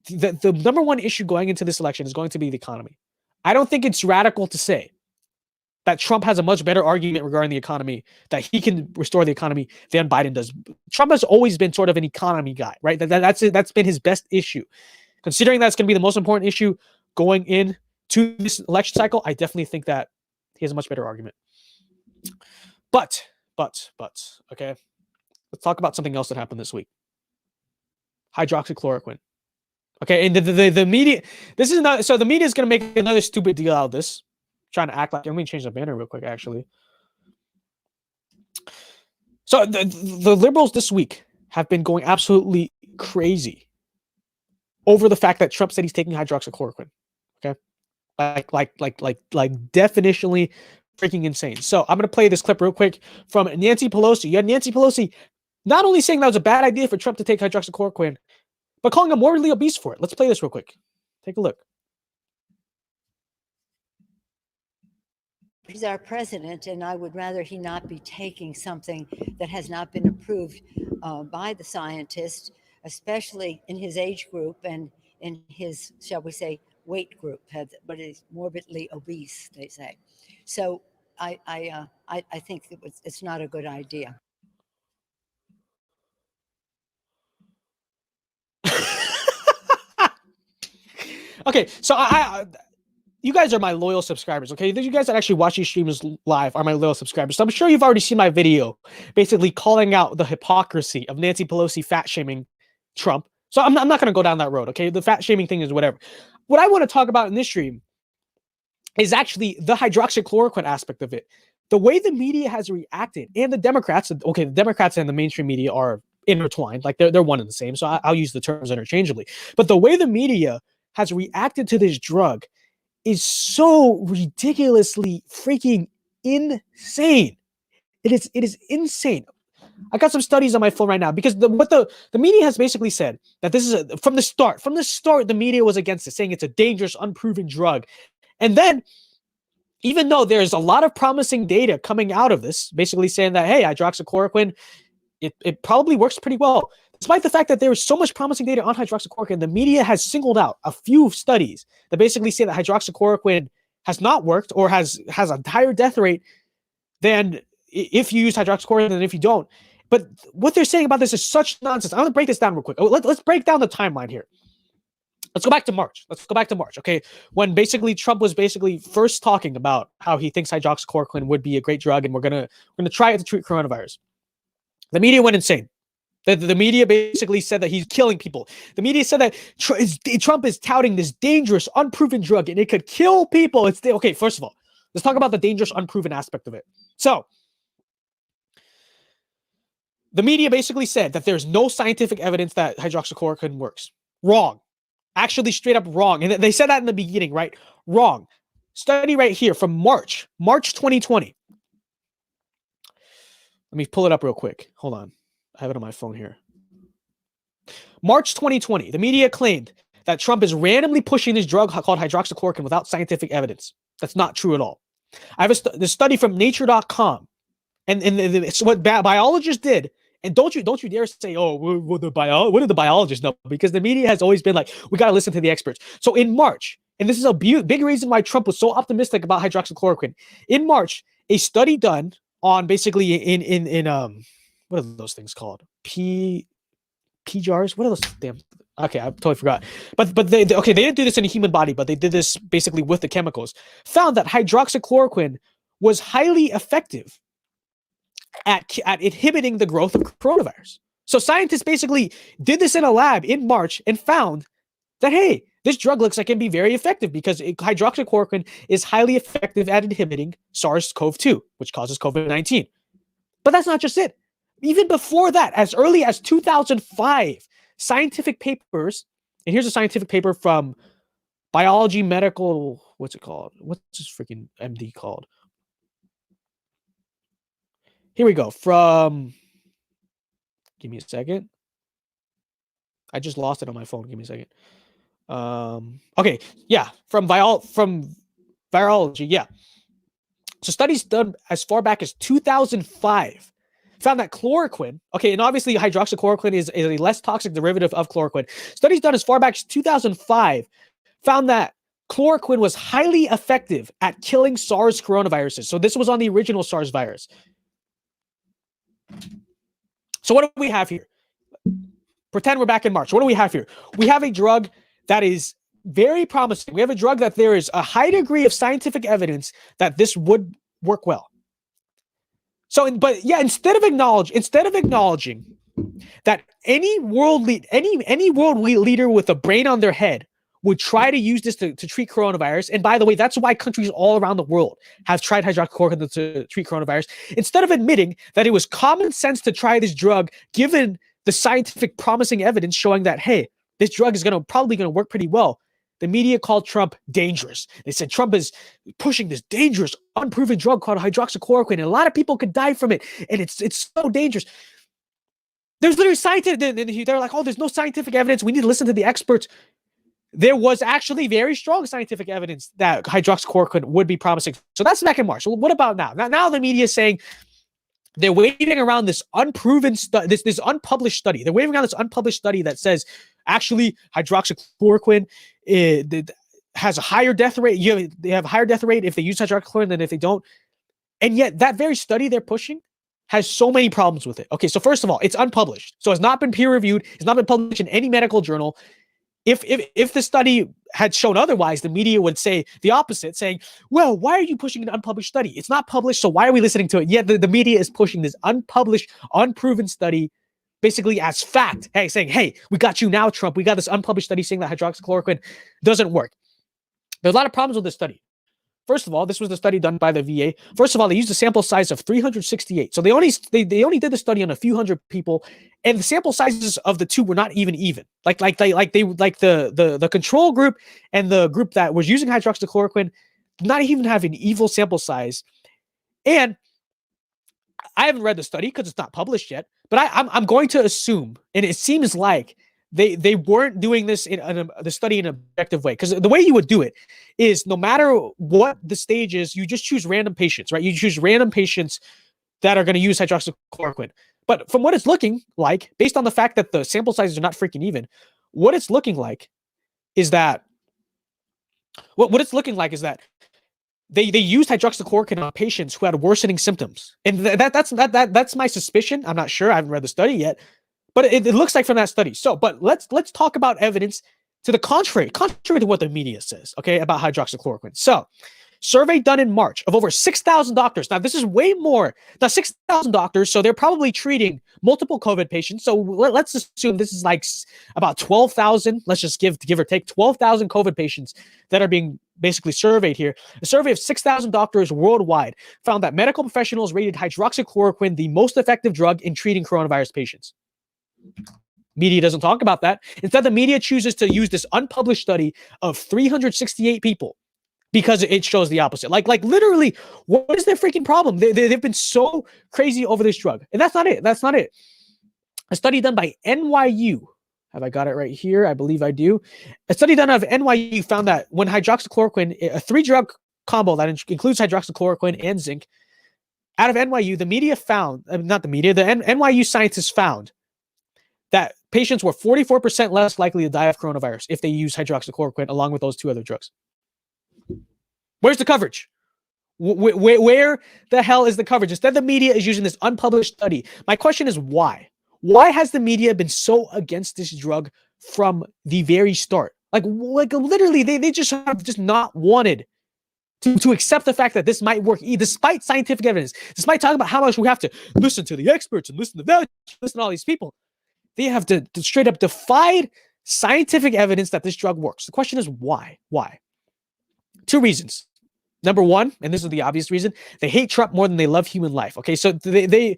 The number one issue going into this election is going to be the economy. I don't think it's radical to say that Trump has a much better argument regarding the economy, that he can restore the economy than Biden does. Trump has always been sort of an economy guy, right? That's been his best issue. Considering that's going to be the most important issue going into this election cycle, I definitely think that he has a much better argument. But, okay, let's talk about something else that happened this week. Hydroxychloroquine. Okay, and the media, this is not, so the media is going to make another stupid deal out of this, trying to act like, let me change the banner real quick, actually. So the liberals this week have been going absolutely crazy over the fact that Trump said he's taking hydroxychloroquine. Okay, like definitionally freaking insane. So I'm gonna play this clip real quick from Nancy Pelosi. You had Nancy Pelosi not only saying that was a bad idea for Trump to take hydroxychloroquine, but calling him morbidly obese for it. Let's play this real quick. Take a look. He's our president, and I would rather he not be taking something that has not been approved by the scientists, especially in his age group and in his, shall we say, weight group, but he's morbidly obese, they say. So I think it's not a good idea. Okay, so you guys are my loyal subscribers, okay? You guys that actually watch these streams live are my loyal subscribers. So I'm sure you've already seen my video basically calling out the hypocrisy of Nancy Pelosi fat-shaming Trump. So I'm not going to go down that road, okay? The fat-shaming thing is whatever. What I want to talk about in this stream is actually the hydroxychloroquine aspect of it. The way the media has reacted, and the Democrats, okay, the Democrats and the mainstream media are intertwined, like they're one and the same, so I'll use the terms interchangeably. But the way the media has reacted to this drug is so ridiculously freaking insane. It is insane. I got some studies on my phone right now because what the media has basically said that this is from the start. From the start, the media was against it, saying it's a dangerous, unproven drug. And then, even though there's a lot of promising data coming out of this, basically saying that, hey, hydroxychloroquine, it probably works pretty well. Despite the fact that there is so much promising data on hydroxychloroquine, the media has singled out a few studies that basically say that hydroxychloroquine has not worked or has a higher death rate than if you use hydroxychloroquine than if you don't. But what they're saying about this is such nonsense. I'm going to break this down real quick. Let's break down the timeline here. Let's go back to March. Okay? When basically Trump was basically first talking about how he thinks hydroxychloroquine would be a great drug and we're gonna try it to treat coronavirus. The media went insane. The media basically said that he's killing people. The media said that Trump is touting this dangerous, unproven drug and it could kill people. Okay, first of all, let's talk about the dangerous, unproven aspect of it. So, the media basically said that there's no scientific evidence that hydroxychloroquine works. Wrong. Actually, straight up wrong. And they said that in the beginning, right? Wrong. Study right here from March 2020. Let me pull it up real quick. Hold on. I have it on my phone here. March 2020, the media claimed that Trump is randomly pushing this drug called hydroxychloroquine without scientific evidence. That's not true at all. I have the study from nature.com. And it's what biologists did. And don't you dare say, oh, what did the biologists know? Because the media has always been like, we got to listen to the experts. So in March, and this is a big reason why Trump was so optimistic about hydroxychloroquine. In March, a study done on basically in what are those things called? P jars? What are those damn? Okay, I totally forgot. But they didn't do this in a human body, but they did this basically with the chemicals. Found that hydroxychloroquine was highly effective at inhibiting the growth of coronavirus. So scientists basically did this in a lab in March and found that, hey, this drug looks like it can be very effective because hydroxychloroquine is highly effective at inhibiting SARS-CoV-2, which causes COVID-19. But that's not just it. Even before that, as early as 2005, scientific papers, and here's a scientific paper from Biology Medical, what's it called? What's this freaking MD called? Here we go. Give me a second. I just lost it on my phone. Give me a second. Okay, yeah, from virology, yeah. So studies done as far back as 2005 found that chloroquine, okay, and obviously hydroxychloroquine is a less toxic derivative of chloroquine. Studies done as far back as 2005 found that chloroquine was highly effective at killing SARS coronaviruses. So this was on the original SARS virus. So what do we have here? Pretend we're back in March. What do we have here? We have a drug that is very promising. We have a drug that there is a high degree of scientific evidence that this would work well. So, but yeah, instead of acknowledging that any world leader with a brain on their head would try to use this to treat coronavirus, and by the way, that's why countries all around the world have tried hydroxychloroquine to treat coronavirus. Instead of admitting that it was common sense to try this drug, given the scientific promising evidence showing that, hey, this drug is probably going to work pretty well, the media called Trump dangerous. They said Trump is pushing this dangerous, unproven drug called hydroxychloroquine, and a lot of people could die from it, and it's so dangerous. There's literally scientific. They're like, oh, there's no scientific evidence. We need to listen to the experts. There was actually very strong scientific evidence that hydroxychloroquine would be promising. So that's back in March. So what about now? Now the media is saying they're waving around this unproven study, this unpublished study. They're waving around this unpublished study that says actually hydroxychloroquine has a higher death rate. They have a higher death rate if they use hydroxychloroquine than if they don't. And yet that very study they're pushing has so many problems with it. Okay, so first of all, it's unpublished. So it's not been peer reviewed. It's not been published in any medical journal. If the study had shown otherwise, the media would say the opposite, saying, well, why are you pushing an unpublished study? It's not published, so why are we listening to it? Yet the media is pushing this unpublished, unproven study basically as fact. Hey, saying, hey, we got you now, Trump. We got this unpublished study saying that hydroxychloroquine doesn't work. There's a lot of problems with this study. First of all, this was the study done by the VA. First of all, they used a sample size of 368. So they only did the study on a few hundred people, and the sample sizes of the two were not even. Like the control group and the group that was using hydroxychloroquine did not even have an evil sample size. And I haven't read the study because it's not published yet, but I'm going to assume, and it seems like they weren't doing this the study in an objective way, because the way you would do it is no matter what the stage is, you just choose random patients, right? You choose random patients that are going to use hydroxychloroquine. But from what it's looking like, based on the fact that the sample sizes are not freaking even, what it's looking like is that they used hydroxychloroquine on patients who had worsening symptoms, and that's my suspicion. I'm not sure. I haven't read the study yet. But it looks like from that study. So, but let's talk about evidence to the contrary to what the media says, okay, about hydroxychloroquine. So, survey done in March of over 6,000 doctors. Now, this is way more. Now, 6,000 doctors, so they're probably treating multiple COVID patients. So, let's assume this is like about 12,000. Let's just give or take 12,000 COVID patients that are being basically surveyed here. A survey of 6,000 doctors worldwide found that medical professionals rated hydroxychloroquine the most effective drug in treating coronavirus patients. Media doesn't talk about that. Instead, the media chooses to use this unpublished study of 368 people because it shows the opposite. Like literally, what is their freaking problem? They've been so crazy over this drug. And that's not it. That's not it. A study done by NYU. Have I got it right here? I believe I do. A study done out of NYU found that when hydroxychloroquine, a 3-drug combo that includes hydroxychloroquine and zinc, out of NYU, the media found, not the media, the NYU scientists found that patients were 44% less likely to die of coronavirus if they use hydroxychloroquine along with those 2 other drugs. Where's the coverage? Where the hell is the coverage? Instead, the media is using this unpublished study. My question is why? Why has the media been so against this drug from the very start? Like literally, they just have not wanted to accept the fact that this might work, despite scientific evidence, despite talking about how much we have to listen to the experts and listen to all these people. They have to straight up defied scientific evidence that this drug works. The question is why? Why? 2 reasons. Number one, and this is the obvious reason, they hate Trump more than they love human life. Okay, so they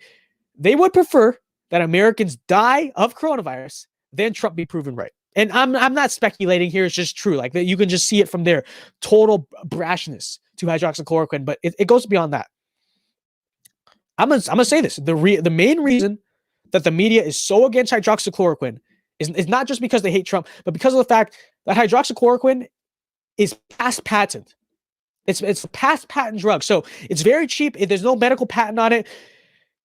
would prefer that Americans die of coronavirus than Trump be proven right. And I'm not speculating here. It's just true. Like you can just see it from their total brashness to hydroxychloroquine, but it goes beyond that. I'm gonna say this: the main reason that the media is so against hydroxychloroquine It's not just because they hate Trump, but because of the fact that hydroxychloroquine is past patent. It's a past patent drug, so it's very cheap. There's no medical patent on it.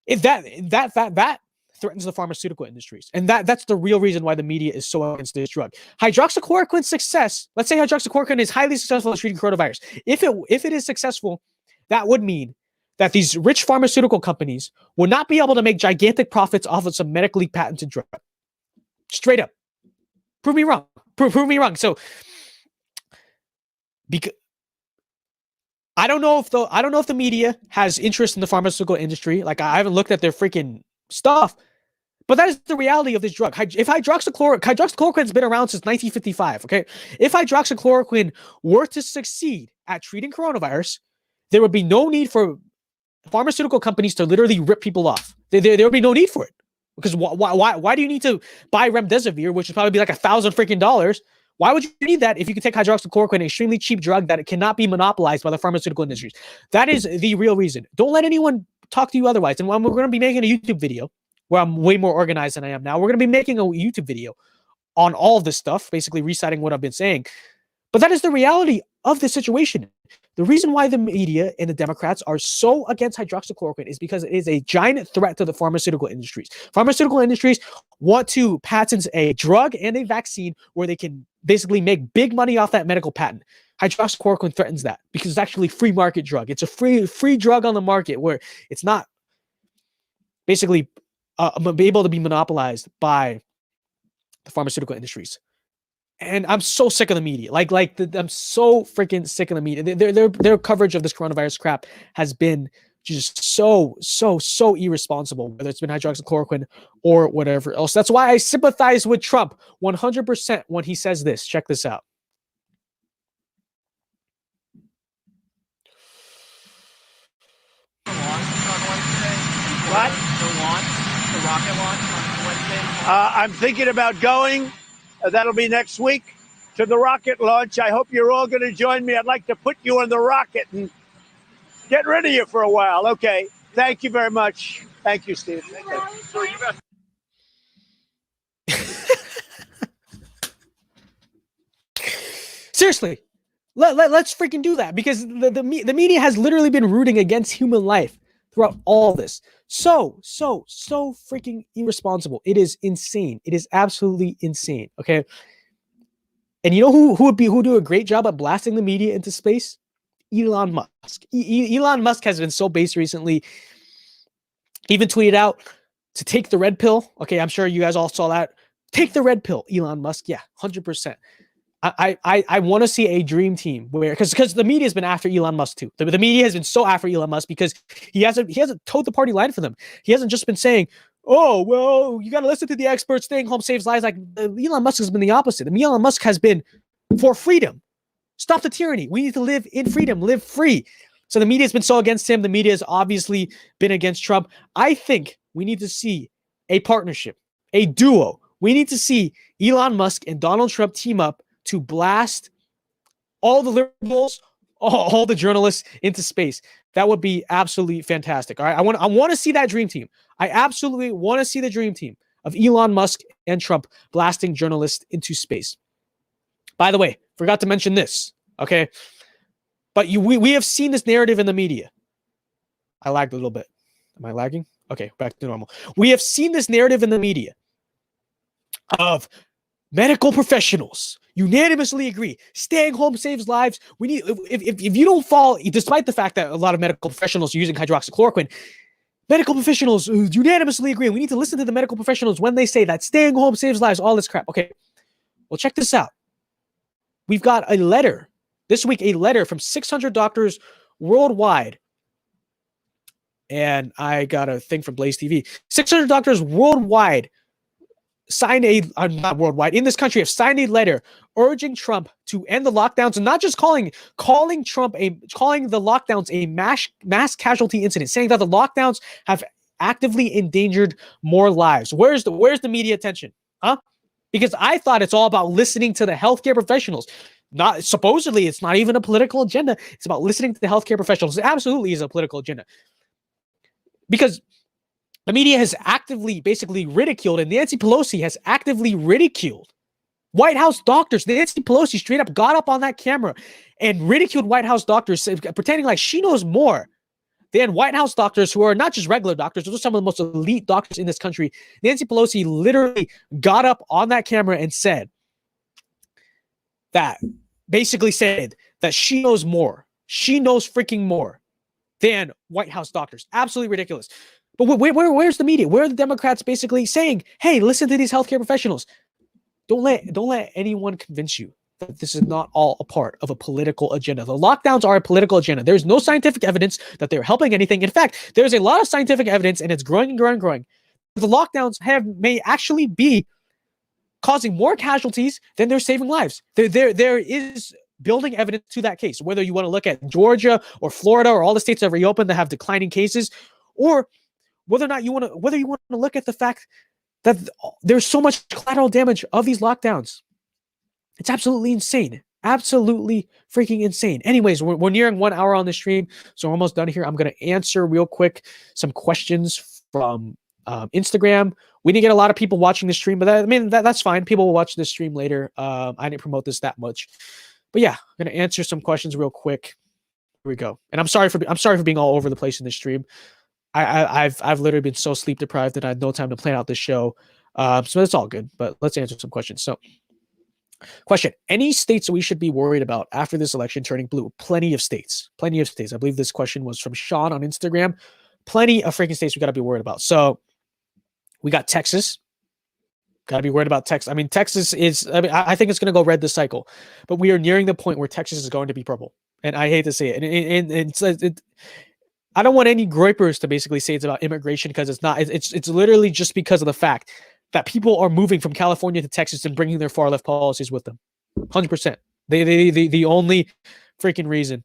If that threatens the pharmaceutical industries, and that's the real reason why the media is so against this drug. Hydroxychloroquine's success. Let's say hydroxychloroquine is highly successful at treating coronavirus. If it is successful, that would mean that these rich pharmaceutical companies will not be able to make gigantic profits off of some medically patented drug. Straight up, prove me wrong. Prove me wrong. So, because I don't know if the media has interest in the pharmaceutical industry. Like, I haven't looked at their freaking stuff, but that is the reality of this drug. If hydroxychloroquine's been around since 1955, okay? If hydroxychloroquine were to succeed at treating coronavirus, there would be no need for pharmaceutical companies to literally rip people off. There would be no need for it. Because why do you need to buy remdesivir, which is probably be like $1,000 freaking dollars? Why would you need that if you can take hydroxychloroquine, an extremely cheap drug that it cannot be monopolized by the pharmaceutical industries? That is the real reason. Don't let anyone talk to you otherwise. And we're going to be making a YouTube video where I'm way more organized than I am now. We're going to be making a YouTube video on all of this stuff, basically reciting what I've been saying. But that is the reality of the situation. The reason why the media and the Democrats are so against hydroxychloroquine is because it is a giant threat to the pharmaceutical industries. Pharmaceutical industries want to patent a drug and a vaccine where they can basically make big money off that medical patent. Hydroxychloroquine threatens that because it's actually a free market drug. It's a free drug on the market where it's not basically able to be monopolized by the pharmaceutical industries. And I'm so sick of the media. I'm so freaking sick of the media. Their coverage of this coronavirus crap has been just so irresponsible, whether it's been hydroxychloroquine or whatever else. That's why I sympathize with Trump 100% when he says this. Check this out. What? The rocket launch on Wednesday? I'm thinking about going. That'll be next week to the rocket launch. I hope you're all going to join me. I'd like to put you on the rocket and get rid of you for a while. Okay. Thank you very much. Thank you, Steve. Seriously, let's freaking do that because the media has literally been rooting against human life throughout all this. So freaking irresponsible. It is insane. It is absolutely insane. Okay. And you know who would do a great job at blasting the media into space? Elon Musk. Elon Musk has been so base recently. He even tweeted out to take the red pill. Okay, I'm sure you guys all saw that. Take the red pill, Elon Musk. Yeah, 100%. I want to see a dream team where because the media has been after Elon Musk too. The media has been so after Elon Musk because he hasn't towed the party line for them. He hasn't just been saying, "Oh well, you got to listen to the experts. Staying home saves lives." Like Elon Musk has been the opposite. Elon Musk has been for freedom. Stop the tyranny. We need to live in freedom, live free. So the media has been so against him. The media has obviously been against Trump. I think we need to see a partnership, a duo. We need to see Elon Musk and Donald Trump team up to blast all the liberals, all the journalists into space. That would be absolutely fantastic. All right. I want to see that dream team. I absolutely want to see the dream team of Elon Musk and Trump blasting journalists into space. By the way, forgot to mention this. Okay. But we have seen this narrative in the media. I lagged a little bit. Am I lagging? Okay, back to normal. We have seen this narrative in the media of medical professionals unanimously agree staying home saves lives. We need if you don't fall, despite the fact that a lot of medical professionals are using hydroxychloroquine, medical professionals unanimously agree. We need to listen to the medical professionals when they say that staying home saves lives. All this crap. Okay, well check this out. We've got a letter this week, a letter from 600 doctors worldwide. And I got a thing from Blaze TV. 600 doctors worldwide signed not worldwide, in this country have signed a letter urging Trump to end the lockdowns and not just calling the lockdowns a mass casualty incident, saying that the lockdowns have actively endangered more lives. Where's the media attention? Huh? Because I thought it's all about listening to the healthcare professionals. Not supposedly, it's not even a political agenda. It's about listening to the healthcare professionals. It absolutely is a political agenda. Because The media has actively basically ridiculed, and Nancy Pelosi has actively ridiculed White House doctors. Nancy Pelosi straight up got up on that camera and ridiculed White House doctors, pretending like she knows more than White House doctors, who are not just regular doctors, those are some of the most elite doctors in this country. Nancy Pelosi literally got up on that camera and said that, basically said that she knows more. She knows freaking more than White House doctors. Absolutely ridiculous. But where's the media? Where are the Democrats basically saying, hey, listen to these healthcare professionals? Don't let anyone convince you that this is not all a part of a political agenda. The lockdowns are a political agenda. There's no scientific evidence that they're helping anything. In fact, there's a lot of scientific evidence, and it's growing and growing and growing. The lockdowns may actually be causing more casualties than they're saving lives. There is building evidence to that case. Whether you want to look at Georgia or Florida or all the states that have reopened that have declining cases, or whether you want to look at the fact that there's so much collateral damage of these lockdowns. It's absolutely insane. Absolutely freaking insane. Anyways, we're nearing 1 hour on the stream, so we're almost done here. I'm going to answer real quick some questions from Instagram. We didn't get a lot of people watching the stream, but that's fine. People will watch this stream later. I didn't promote this that much. But yeah, I'm going to answer some questions real quick. Here we go. And I'm sorry for being all over the place in this stream. I've literally been so sleep deprived that I had no time to plan out this show. So it's all good, but let's answer some questions. So, question: any states we should be worried about after this election turning blue? Plenty of states. Plenty of states. I believe this question was from Sean on Instagram. Plenty of freaking states we got to be worried about. So we got Texas. Got to be worried about Texas. I mean, Texas is, I think it's going to go red this cycle, but we are nearing the point where Texas is going to be purple. And I hate to say it. And I don't want any gripers to basically say it's about immigration, because it's not. It's literally just because of the fact that people are moving from California to Texas and bringing their far left policies with them. 100%. The only freaking reason.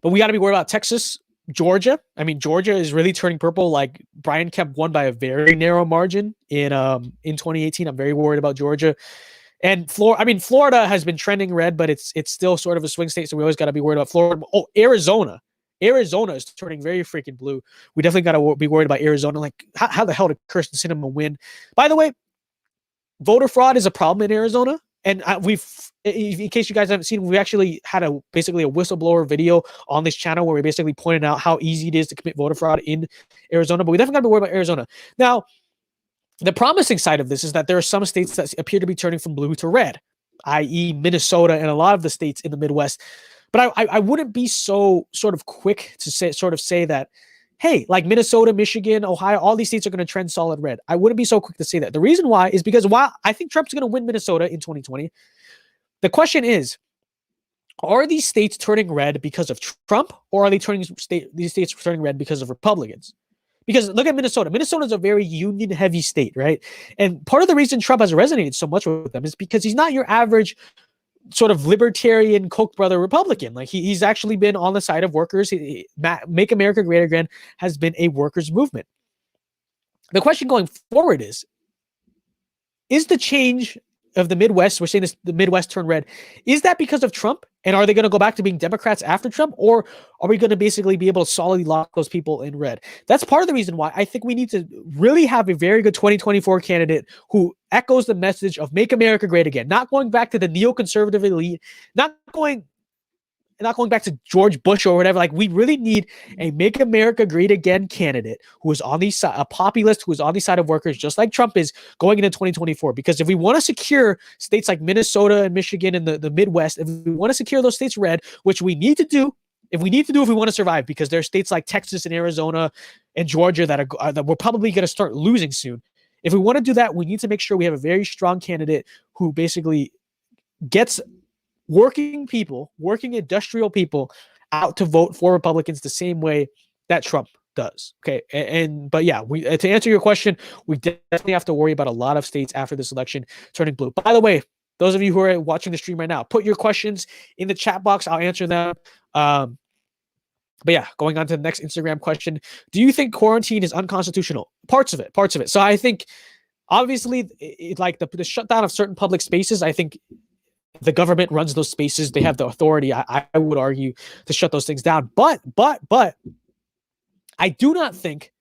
But we got to be worried about Texas, Georgia. I mean, Georgia is really turning purple. Like, Brian Kemp won by a very narrow margin in 2018. I'm very worried about Georgia. And Florida has been trending red, but it's still sort of a swing state, so we always got to be worried about Florida. Oh, Arizona is turning very freaking blue. We definitely got to be worried about Arizona. Like, how the hell did Kirsten Sinema win? By the way, voter fraud is a problem in Arizona. And in case you guys haven't seen, we actually had basically a whistleblower video on this channel where we basically pointed out how easy it is to commit voter fraud in Arizona. But we definitely got to be worried about Arizona. Now, the promising side of this is that there are some states that appear to be turning from blue to red, i.e. Minnesota and a lot of the states in the Midwest. But I wouldn't be so sort of quick to say that, hey, like Minnesota, Michigan, Ohio, all these states are going to trend solid red. I wouldn't be so quick to say that. The reason why is because while I think Trump's going to win Minnesota in 2020, the question is, are these states turning red because of Trump, or are they these states turning red because of Republicans? Because look at Minnesota. Minnesota is a very union-heavy state, right? And part of the reason Trump has resonated so much with them is because he's not your average sort of libertarian Koch brother Republican. Like, he's actually been on the side of workers. Make America Great Again has been a workers' movement. The question going forward is the change of the Midwest, we're saying the Midwest turned red, is that because of Trump? And are they going to go back to being Democrats after Trump? Or are we going to basically be able to solidly lock those people in red? That's part of the reason why I think we need to really have a very good 2024 candidate who echoes the message of Make America Great Again, not going back to the neoconservative elite, not going back to George Bush or whatever. Like, we really need a Make America Great Again candidate who is on the side, a populist who is on the side of workers, just like Trump is going into 2024. Because if we want to secure states like Minnesota and Michigan and the Midwest, if we want to secure those states red, which we need to do, if we want to survive, because there are states like Texas and Arizona and Georgia that we're probably going to start losing soon. If we want to do that, we need to make sure we have a very strong candidate who basically gets working industrial people out to vote for Republicans the same way that Trump does. Okay. But yeah, to answer your question, we definitely have to worry about a lot of states after this election turning blue. By the way, those of you who are watching the stream right now, put your questions in the chat box. I'll answer them. But yeah, going on to the next Instagram question. Do you think quarantine is unconstitutional? Parts of it. So I think obviously like the shutdown of certain public spaces, I think the government runs those spaces. They have the authority, I would argue, to shut those things down. But I do not think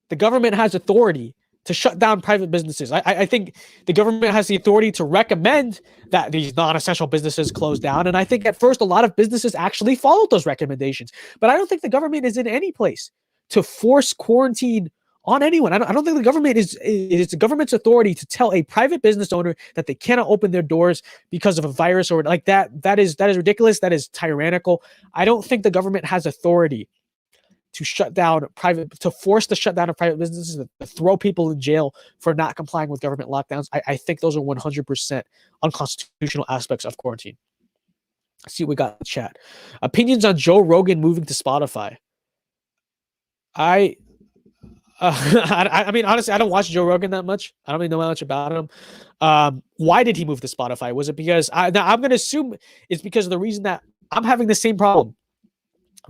the government has authority to shut down private businesses. I think the government has the authority to recommend that these non-essential businesses close down. And I think at first a lot of businesses actually followed those recommendations. But I don't think the government is in any place to force quarantine on anyone. I don't think the government it's the government's authority to tell a private business owner that they cannot open their doors because of a virus or like that. That is ridiculous. That is tyrannical. I don't think the government has authority to force the shutdown of private businesses, to throw people in jail for not complying with government lockdowns. I think those are 100% unconstitutional aspects of quarantine. Let's see what we got in the chat. Opinions on Joe Rogan moving to Spotify. I mean, honestly, I don't watch Joe Rogan that much. I don't really know much about him. Why did he move to Spotify? Was it because I'm going to assume it's because of the reason that I'm having the same problem.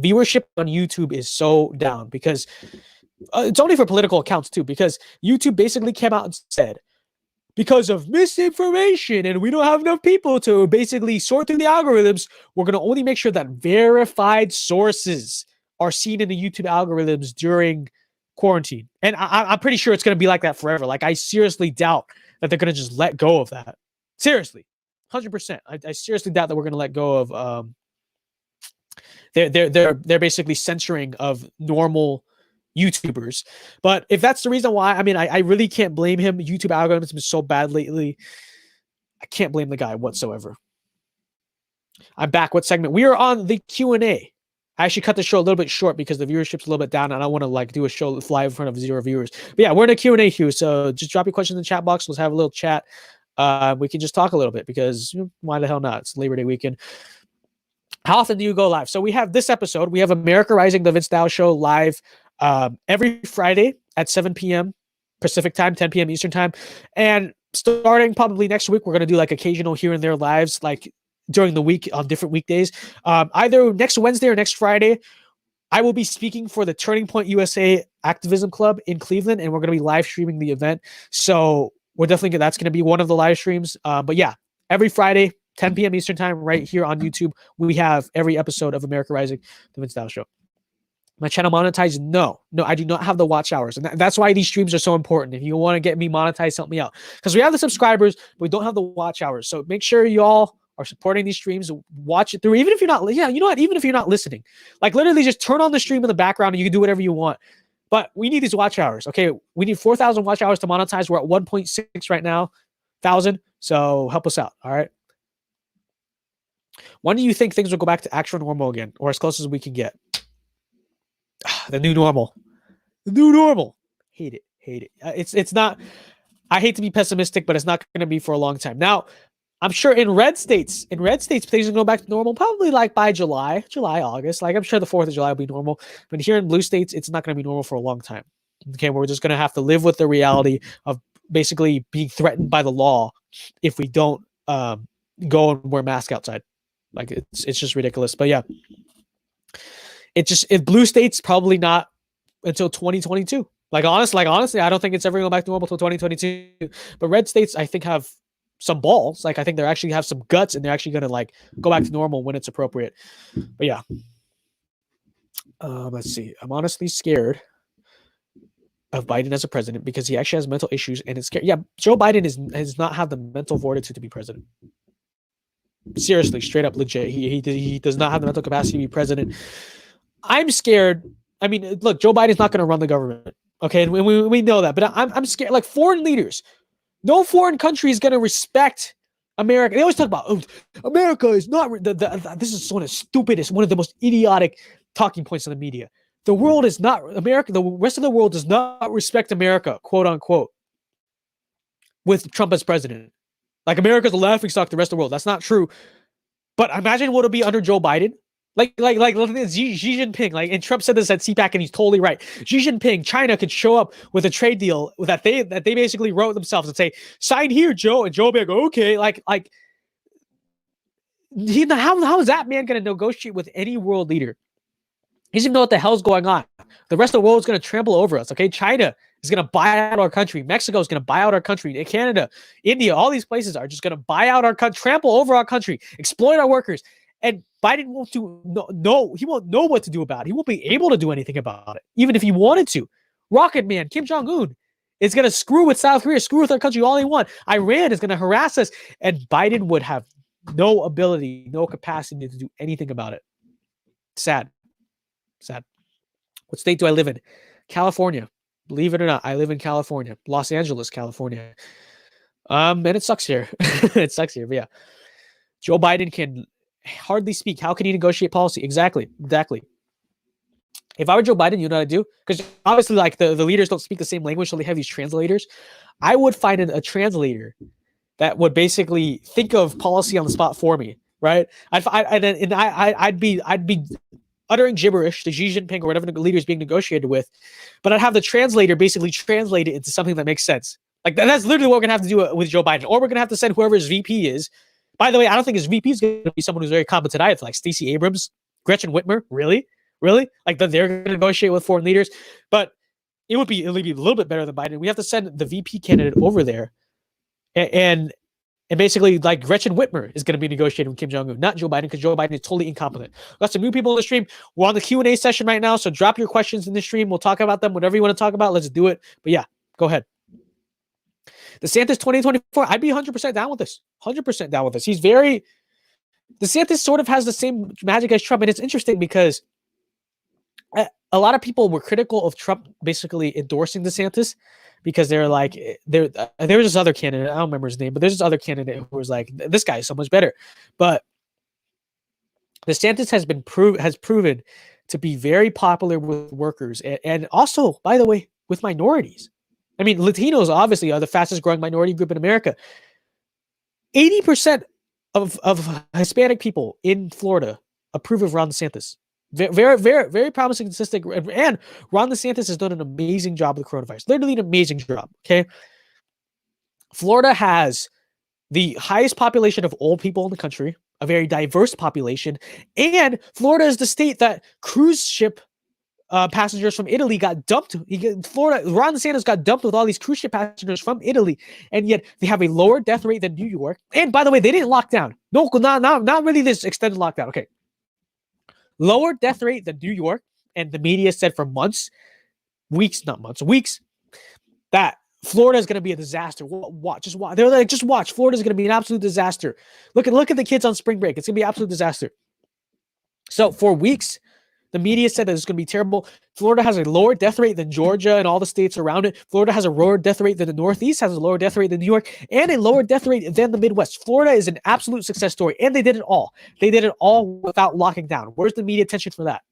Viewership on YouTube is so down because it's only for political accounts too, because YouTube basically came out and said, because of misinformation and we don't have enough people to basically sort through the algorithms, we're going to only make sure that verified sources are seen in the YouTube algorithms during quarantine. And I'm pretty sure it's going to be like that forever. Like, I seriously doubt that they're going to just let go of that. Seriously, 100%. I seriously doubt that we're going to let go of they're basically censoring of normal YouTubers. But if that's the reason why, I mean, I really can't blame him. YouTube algorithm has been so bad lately. I can't blame the guy whatsoever. I'm back. What segment? We are on the Q&A. I actually cut the show a little bit short because the viewership's a little bit down and I want to like do a show live in front of 0 viewers. But yeah, we're in a Q&A queue. So just drop your questions in the chat box. Let's have a little chat. We can just talk a little bit because why the hell not? It's Labor Day weekend. How often do you go live? So we have this episode. We have America Rising, the Vince Dao Show live every Friday at 7 p.m. Pacific time, 10 p.m. Eastern time. And starting probably next week, we're going to do like occasional here and there lives like during the week on different weekdays. Either next Wednesday or next Friday, I will be speaking for the Turning Point USA Activism Club in Cleveland, and we're going to be live streaming the event. So we're definitely that's going to be one of the live streams. But yeah, every Friday, 10 p.m. Eastern time, right here on YouTube, we have every episode of America Rising, the Vince Dao Show. My channel monetized? No, I do not have the watch hours. And that's why these streams are so important. If you want to get me monetized, help me out. Because we have the subscribers, but we don't have the watch hours. So make sure y'all are supporting these streams. Watch it through. Even if you're not, you know what? Even if you're not listening. Like literally just turn on the stream in the background and you can do whatever you want. But we need these watch hours. Okay, we need 4,000 watch hours to monetize. We're at 1.6 right now, 1,000. So help us out, all right? When do you think things will go back to actual normal again, or as close as we can get? The new normal. The new normal. Hate it. It's not. I hate to be pessimistic, but it's not going to be for a long time. Now, I'm sure in red states, things will go back to normal probably like by July, August. Like I'm sure the 4th of July will be normal. But here in blue states, it's not going to be normal for a long time. Okay, we're just going to have to live with the reality of basically being threatened by the law if we don't go and wear masks outside. Like it's just ridiculous. But yeah, in blue states probably not until 2022. Like honestly, I don't think it's ever going back to normal until 2022. But red states, I think, have some balls. Like I think they actually have some guts, and they're actually going to like go back to normal when it's appropriate. But yeah, let's see. I'm honestly scared of Biden as a president because he actually has mental issues, and it's scary. Yeah, Joe Biden does not have the mental fortitude to be president. Seriously, straight up legit. He does not have the mental capacity to be president. I'm scared. I mean, look, Joe Biden's not going to run the government. Okay, and we know that. But I'm scared. Like foreign leaders, no foreign country is going to respect America. They always talk about, oh, America is not. This is one of the stupidest, one of the most idiotic talking points in the media. The world is not America. The rest of the world does not respect America, quote unquote, with Trump as president. Like America's a laughingstock to the rest of the world. That's not true. But imagine what it'll be under Joe Biden. Like Xi Jinping. Like, and Trump said this at CPAC, and he's totally right. Xi Jinping, China could show up with a trade deal that they basically wrote themselves and say, "Sign here, Joe," and Joe will be like, "Okay." Like how is that man going to negotiate with any world leader? He doesn't even know what the hell's going on. The rest of the world is going to trample over us. Okay, China is going to buy out our country. Mexico is going to buy out our country. Canada, India, all these places are just going to buy out our country, trample over our country, exploit our workers. And Biden won't he won't know what to do about it. He won't be able to do anything about it, even if he wanted to. Rocket Man, Kim Jong-un, is going to screw with South Korea, screw with our country all they want. Iran is going to harass us, and Biden would have no ability, no capacity to do anything about it. Sad. What state do I live in? California. Believe it or not, I live in California, Los Angeles, California. And it sucks here. It sucks here, but yeah. Joe Biden can hardly speak. How can he negotiate policy? Exactly. If I were Joe Biden, you know what I'd do? Because obviously, like, the leaders don't speak the same language, so they have these translators. I would find a translator that would basically think of policy on the spot for me, right? I'd be uttering gibberish to Xi Jinping or whatever the leader is being negotiated with, but I'd have the translator basically translate it into something that makes sense. Like, that's literally what we're gonna have to do with Joe Biden, or we're gonna have to send whoever his VP is. By the way, I don't think his VP is gonna be someone who's very competent either, like Stacey Abrams, Gretchen Whitmer. Really? Like, that they're gonna negotiate with foreign leaders, but it would be a little bit better than Biden. We have to send the VP candidate over there, and basically, like, Gretchen Whitmer is going to be negotiating with Kim Jong-un, not Joe Biden, because Joe Biden is totally incompetent. We got some new people in the stream. We're on the Q&A session right now, so drop your questions in the stream. We'll talk about them. Whatever you want to talk about, let's do it. But yeah, go ahead. DeSantis 2024, I'd be 100% down with this. 100% down with this. DeSantis sort of has the same magic as Trump, and it's interesting because a lot of people were critical of Trump basically endorsing DeSantis, because they're like, there was this other candidate, I don't remember his name, but there's this other candidate who was like, this guy is so much better. But DeSantis has proven to be very popular with workers, and also, by the way, with minorities. I mean, Latinos obviously are the fastest growing minority group in America. 80% of Hispanic people in Florida approve of Ron DeSantis. Very, very, very promising statistic. And Ron DeSantis has done an amazing job with coronavirus. Literally an amazing job. Okay. Florida has the highest population of old people in the country, a very diverse population. And Florida is the state that cruise ship passengers from Italy got dumped. Ron DeSantis got dumped with all these cruise ship passengers from Italy. And yet they have a lower death rate than New York. And by the way, they didn't lock down. No, not really this extended lockdown. Okay. Lower death rate than New York, and the media said for weeks, that Florida is going to be a disaster. Just watch. They're like, just watch. Florida is going to be an absolute disaster. Look at the kids on spring break. It's going to be an absolute disaster. So for weeks, the media said that it's going to be terrible. Florida has a lower death rate than Georgia and all the states around it. Florida has a lower death rate than the Northeast, has a lower death rate than New York, and a lower death rate than the Midwest. Florida is an absolute success story, and they did it all. They did it all without locking down. Where's the media attention for that?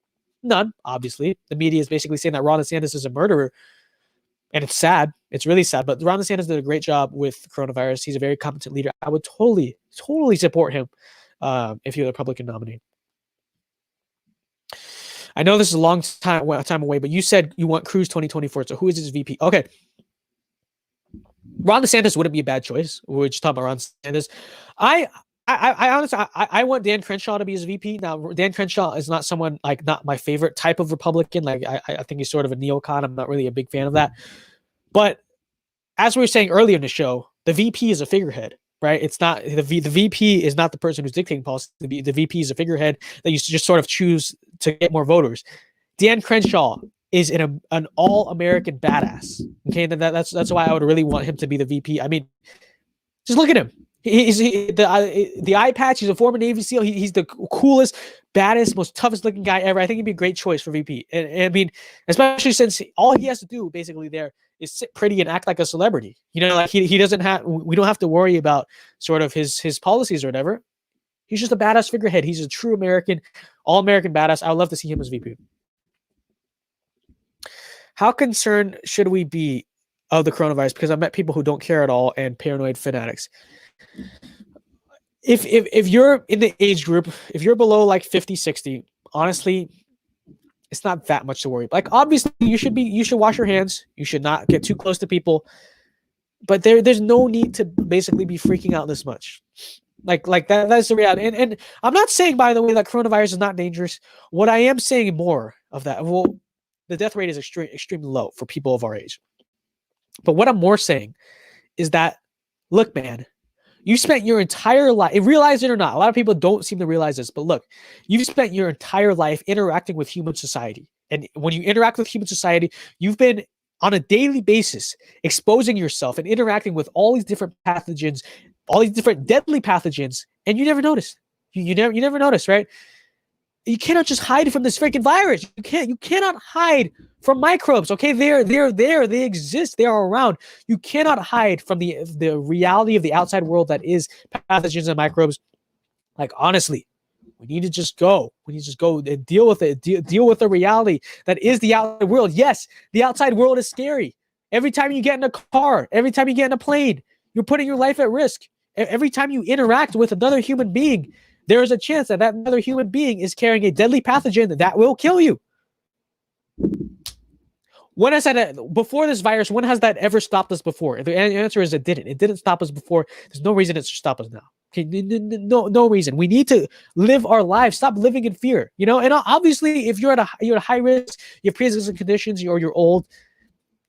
None, obviously. The media is basically saying that Ron DeSantis is a murderer, and it's sad. It's really sad, but Ron DeSantis did a great job with coronavirus. He's a very competent leader. I would totally support him if you're the Republican nominee. I know this is a long time away, but you said you want Cruz 2024. So who is his VP? Okay. Ron DeSantis wouldn't be a bad choice. We're just talking about Ron DeSantis. I honestly, I want Dan Crenshaw to be his VP. Now, Dan Crenshaw is not someone, like, not my favorite type of Republican. Like, I think he's sort of a neocon. I'm not really a big fan of that. But as we were saying earlier in the show, the VP is a figurehead. Right? It's not the VP is not the person who's dictating policy. The VP is a figurehead that you just sort of choose to get more voters. Dan Crenshaw is an all-American badass. Okay, that's why I would really want him to be the VP. I mean, just look at him. The eye patch. He's a former Navy SEAL. He's the coolest, baddest, most toughest looking guy ever. I think he'd be a great choice for VP. And I mean, especially since all he has to do basically there is sit pretty and act like a celebrity. You know, like he doesn't have. We don't have to worry about sort of his policies or whatever. He's just a badass figurehead. He's a true American, all-American badass. I would love to see him as VP. How concerned should we be of the coronavirus? Because I've met people who don't care at all and paranoid fanatics. If you're in the age group, if you're below like 50, 60, honestly, it's not that much to worry about. Like, obviously you should wash your hands. You should not get too close to people, but there's no need to basically be freaking out this much. Like that's the reality. And I'm not saying, by the way, that coronavirus is not dangerous. What I am saying more of that, well, the death rate is extremely low for people of our age. But what I'm more saying is that, look, man, you spent your entire life, realize it or not, a lot of people don't seem to realize this, but look, you've spent your entire life interacting with human society. And when you interact with human society, you've been on a daily basis, exposing yourself and interacting with all these different pathogens, all these different deadly pathogens, and you never notice. You never notice, right? You cannot just hide from this freaking virus. You cannot hide from microbes. Okay, they're there. They exist. They are around. You cannot hide from the reality of the outside world that is pathogens and microbes. Like, honestly, we need to just go. We need to just go and deal with it. Deal with the reality that is the outside world. Yes, the outside world is scary. Every time you get in a car, every time you get in a plane, you're putting your life at risk. Every time you interact with another human being, there is a chance that another human being is carrying a deadly pathogen that will kill you. When has that, before this virus, when has that ever stopped us before? The answer is it didn't. It didn't stop us before. There's no reason it should stop us now. Okay, no reason. We need to live our lives. Stop living in fear. And obviously, if you're at high risk, you have pre-existing conditions, or you're old,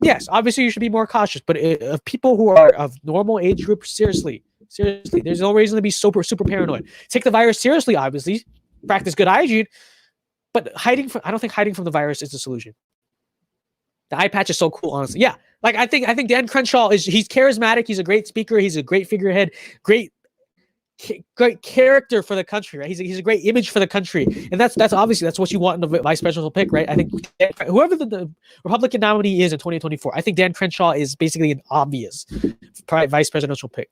yes, obviously you should be more cautious. But of people who are of normal age group, seriously, there's no reason to be super paranoid. Take the virus seriously, obviously. Practice good hygiene, but I don't think hiding from the virus is the solution. The eye patch is so cool, honestly. Yeah, like I think Dan Crenshaw he's charismatic. He's a great speaker. He's a great figurehead. Great character for the country, right? He's a great image for the country, and that's obviously that's what you want in the vice presidential pick, right? I think whoever the Republican nominee is in 2024, I think Dan Crenshaw is basically an obvious vice presidential pick.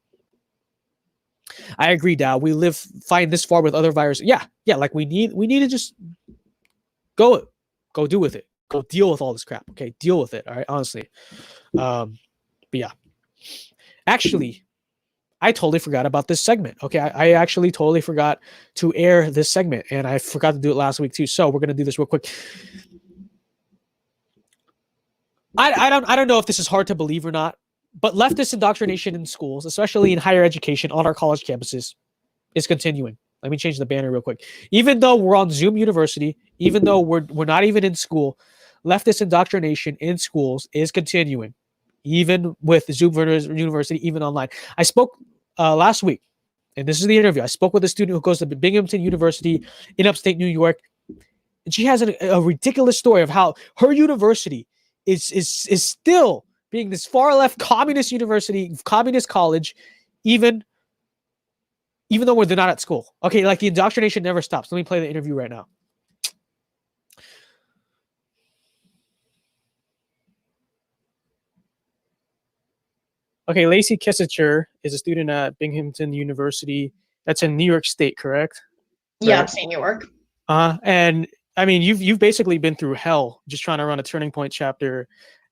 I agree, Dow. We find this far with other viruses. Yeah. Like we need to just go do with it. Go deal with all this crap. Okay, deal with it. All right, honestly. But yeah, actually, I totally forgot about this segment. Okay, I actually totally forgot to air this segment, and I forgot to do it last week too. So we're gonna do this real quick. I don't know if this is hard to believe or not, but leftist indoctrination in schools, especially in higher education on our college campuses, is continuing. Let me change the banner real quick. Even though we're on Zoom University, even though we're not even in school, leftist indoctrination in schools is continuing, even with Zoom University, even online. I spoke last week, and this is the interview. I spoke with a student who goes to Binghamton University in upstate New York, and she has a ridiculous story of how her university is still being this far left communist university, communist college, even though they're not at school. Okay, like the indoctrination never stops. Let me play the interview right now. Okay, Lacey Kessicher is a student at Binghamton University. That's in New York State, correct? Yeah, Right. upstate New York. And I mean, you've basically been through hell just trying to run a Turning Point chapter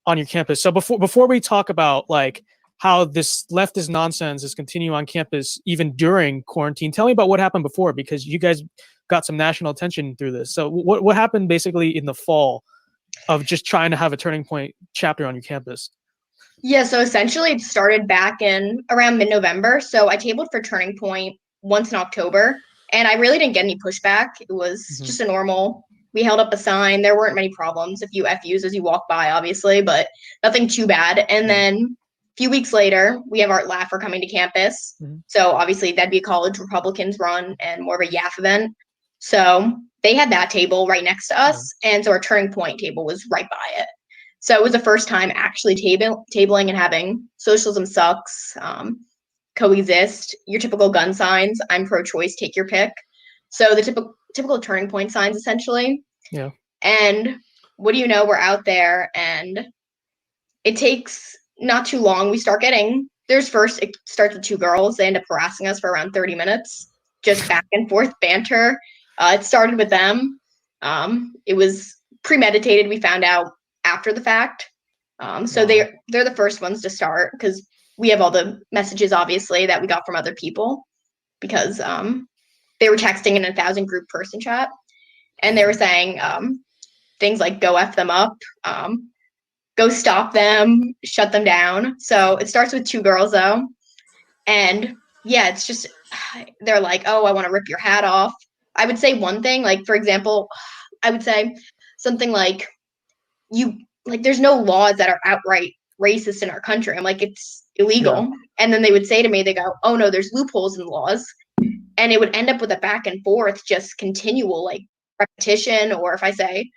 on your campus. So before we talk about like how this leftist nonsense is continuing on campus even during quarantine, tell me about what happened before, because you guys got some national attention through this. So what happened basically in the fall of just trying to have a Turning Point chapter on your campus? Yeah, so essentially it started back in around mid-November. So I tabled for Turning Point once in October, and I really didn't get any pushback. It was just a normal, we held up a sign. There weren't many problems. A few FUs as you walk by, obviously, but nothing too bad. And then a few weeks later, we have Art Laffer coming to campus. So obviously that'd be a college Republicans run and more of a YAF event. So they had that table right next to us. And so our Turning Point table was right by it. So it was the first time actually tabling and having socialism sucks, coexist, your typical gun signs, I'm pro-choice, take your pick. So the typical Turning Point signs, essentially. Yeah. And what do you know, we're out there, and it takes not too long. We start getting, it starts with two girls. They end up harassing us for around 30 minutes, just back and forth banter. It started with them. It was premeditated, we found out after the fact. So they're the first ones to start, because we have all the messages, obviously, that we got from other people, because they were texting in a 1,000 group person chat, and they were saying things like go F them up, go stop them, shut them down. So it starts with two girls though. And yeah, it's just, they're like, oh, I want to rip your hat off. I would say one thing, like, for example, I would say something like, there's no laws that are outright racist in our country. I'm like, it's illegal. Yeah. And then they would say to me, they go, oh no, there's loopholes in the laws. And it would end up with a back and forth, just continual like repetition. Or if I say,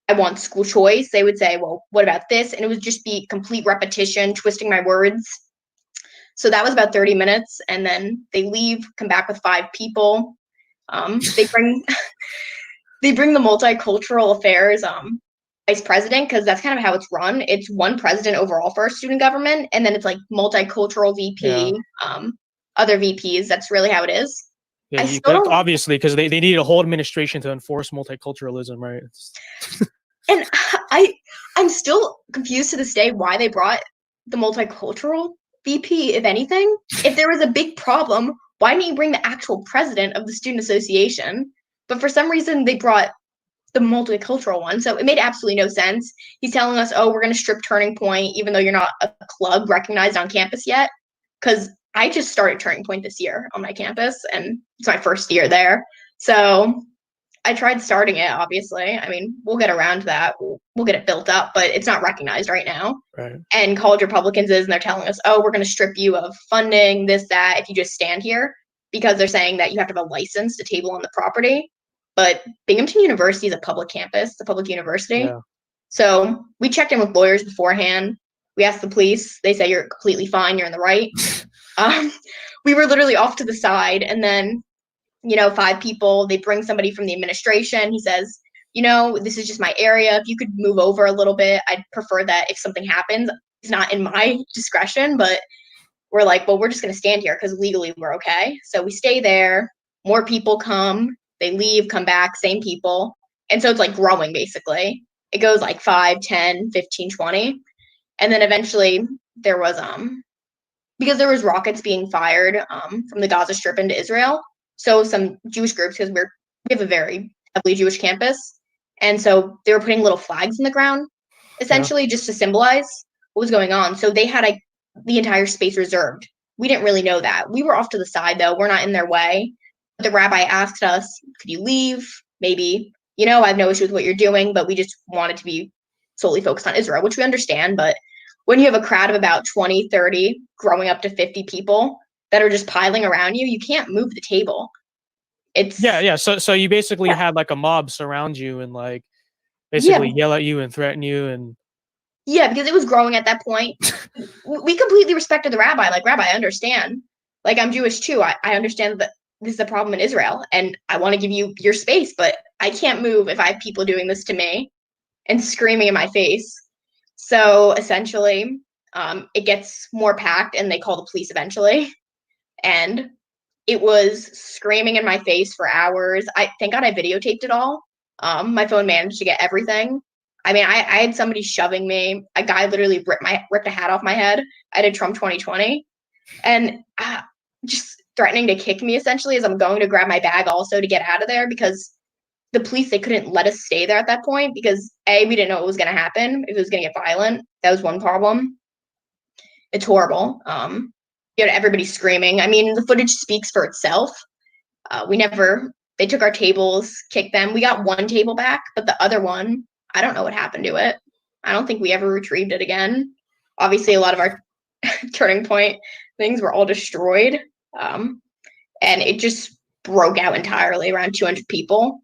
I want school choice, they would say, well, what about this? And it would just be complete repetition, twisting my words. So that was about 30 minutes. And then they leave, come back with 5 people. They bring they bring the multicultural affairs vice president, because that's kind of how it's run. It's one president overall for our student government, and then it's like multicultural VP, other VPs. That's really how it is. Yeah, obviously, because they need a whole administration to enforce multiculturalism, right? And I'm still confused to this day why they brought the multicultural VP, if anything. If there was a big problem, why didn't you bring the actual president of the student association? But for some reason, they brought the multicultural one. So it made absolutely no sense. He's telling us, oh, we're going to strip Turning Point, even though you're not a club recognized on campus yet. Because I just started Turning Point this year on my campus, and it's my first year there. So I tried starting it, obviously. I mean, we'll get around to that. We'll get it built up, but it's not recognized right now. Right. And college Republicans is, and they're telling us, oh, we're going to strip you of funding, this, that, if you just stand here, because they're saying that you have to have a license to table on the property. But Binghamton University is a public campus, it's a public university. Yeah. So we checked in with lawyers beforehand. We asked the police. They say you're completely fine. You're in the right. We were literally off to the side. And then, 5 people, they bring somebody from the administration. He says, this is just my area. If you could move over a little bit, I'd prefer that if something happens, it's not in my discretion. But we're like, well, we're just going to stand here because legally we're okay. So we stay there. More people come. They leave, come back, same people. And so it's like growing, basically. It goes like 5, 10, 15, 20. And then eventually there was, because there was rockets being fired from the Gaza Strip into Israel. So some Jewish groups, because we have a very heavily Jewish campus. And so they were putting little flags in the ground, essentially just to symbolize what was going on. So they had the entire space reserved. We didn't really know that. We were off to the side, though. We're not in their way. The rabbi asked us, could you leave? Maybe, I have no issue with what you're doing, but we just wanted to be solely focused on Israel, which we understand. But when you have a crowd of about 20, 30, growing up to 50 people that are just piling around you, you can't move the table. Yeah. So you basically had like a mob surround you and like basically yell at you and threaten you and. Yeah, because it was growing at that point. We completely respected the rabbi. Like, Rabbi, I understand. Like, I'm Jewish too. I understand that this is a problem in Israel, and I want to give you your space, but I can't move if I have people doing this to me and screaming in my face. So essentially, it gets more packed, and they call the police eventually. And it was screaming in my face for hours. Thank God I videotaped it all. My phone managed to get everything. I mean, I had somebody shoving me. A guy literally ripped a hat off my head. I did Trump 2020, and just threatening to kick me essentially as I'm going to grab my bag also to get out of there, because the police, they couldn't let us stay there at that point because we didn't know what was going to happen, if it was going to get violent. That was one problem. It's horrible. Everybody screaming. I mean, the footage speaks for itself. They took our tables, kicked them. We got one table back, but the other one, I don't know what happened to it. I don't think we ever retrieved it again. Obviously, a lot of our Turning Point things were all destroyed. And it just broke out entirely, around 200 people,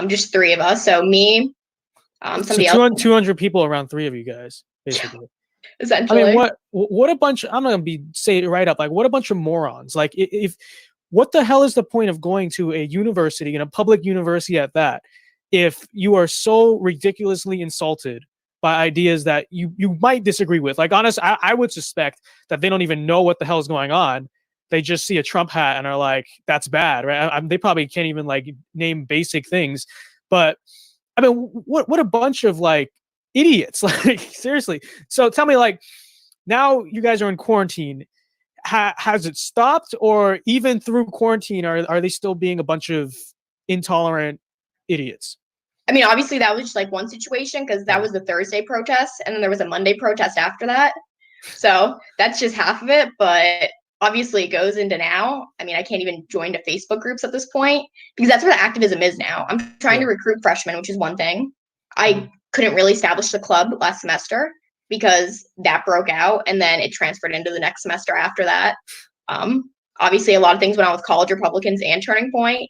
just 3 of us. So me, somebody else. 200 people around 3 of you guys, basically. Essentially. I mean, what a bunch, I'm going to say it right up, like, what a bunch of morons. Like, what the hell is the point of going to a university, and a public university at that, if you are so ridiculously insulted by ideas that you might disagree with? Like, honest, I would suspect that they don't even know what the hell is going on. They just see a Trump hat and are like, that's bad, right? They probably can't even like name basic things. But I mean, what a bunch of like idiots, like, seriously. So tell me, like, now you guys are in quarantine. Has it stopped, or even through quarantine, are they still being a bunch of intolerant idiots? I mean, obviously that was just like one situation, because that was the Thursday protest, and then there was a Monday protest after that. So that's just half of it. But obviously it goes into now. I mean, I can't even join to Facebook groups at this point, because that's where the activism is now. I'm trying to recruit freshmen, which is one thing. I couldn't really establish the club last semester because that broke out, and then it transferred into the next semester after that. Obviously, a lot of things went on with college Republicans and Turning Point.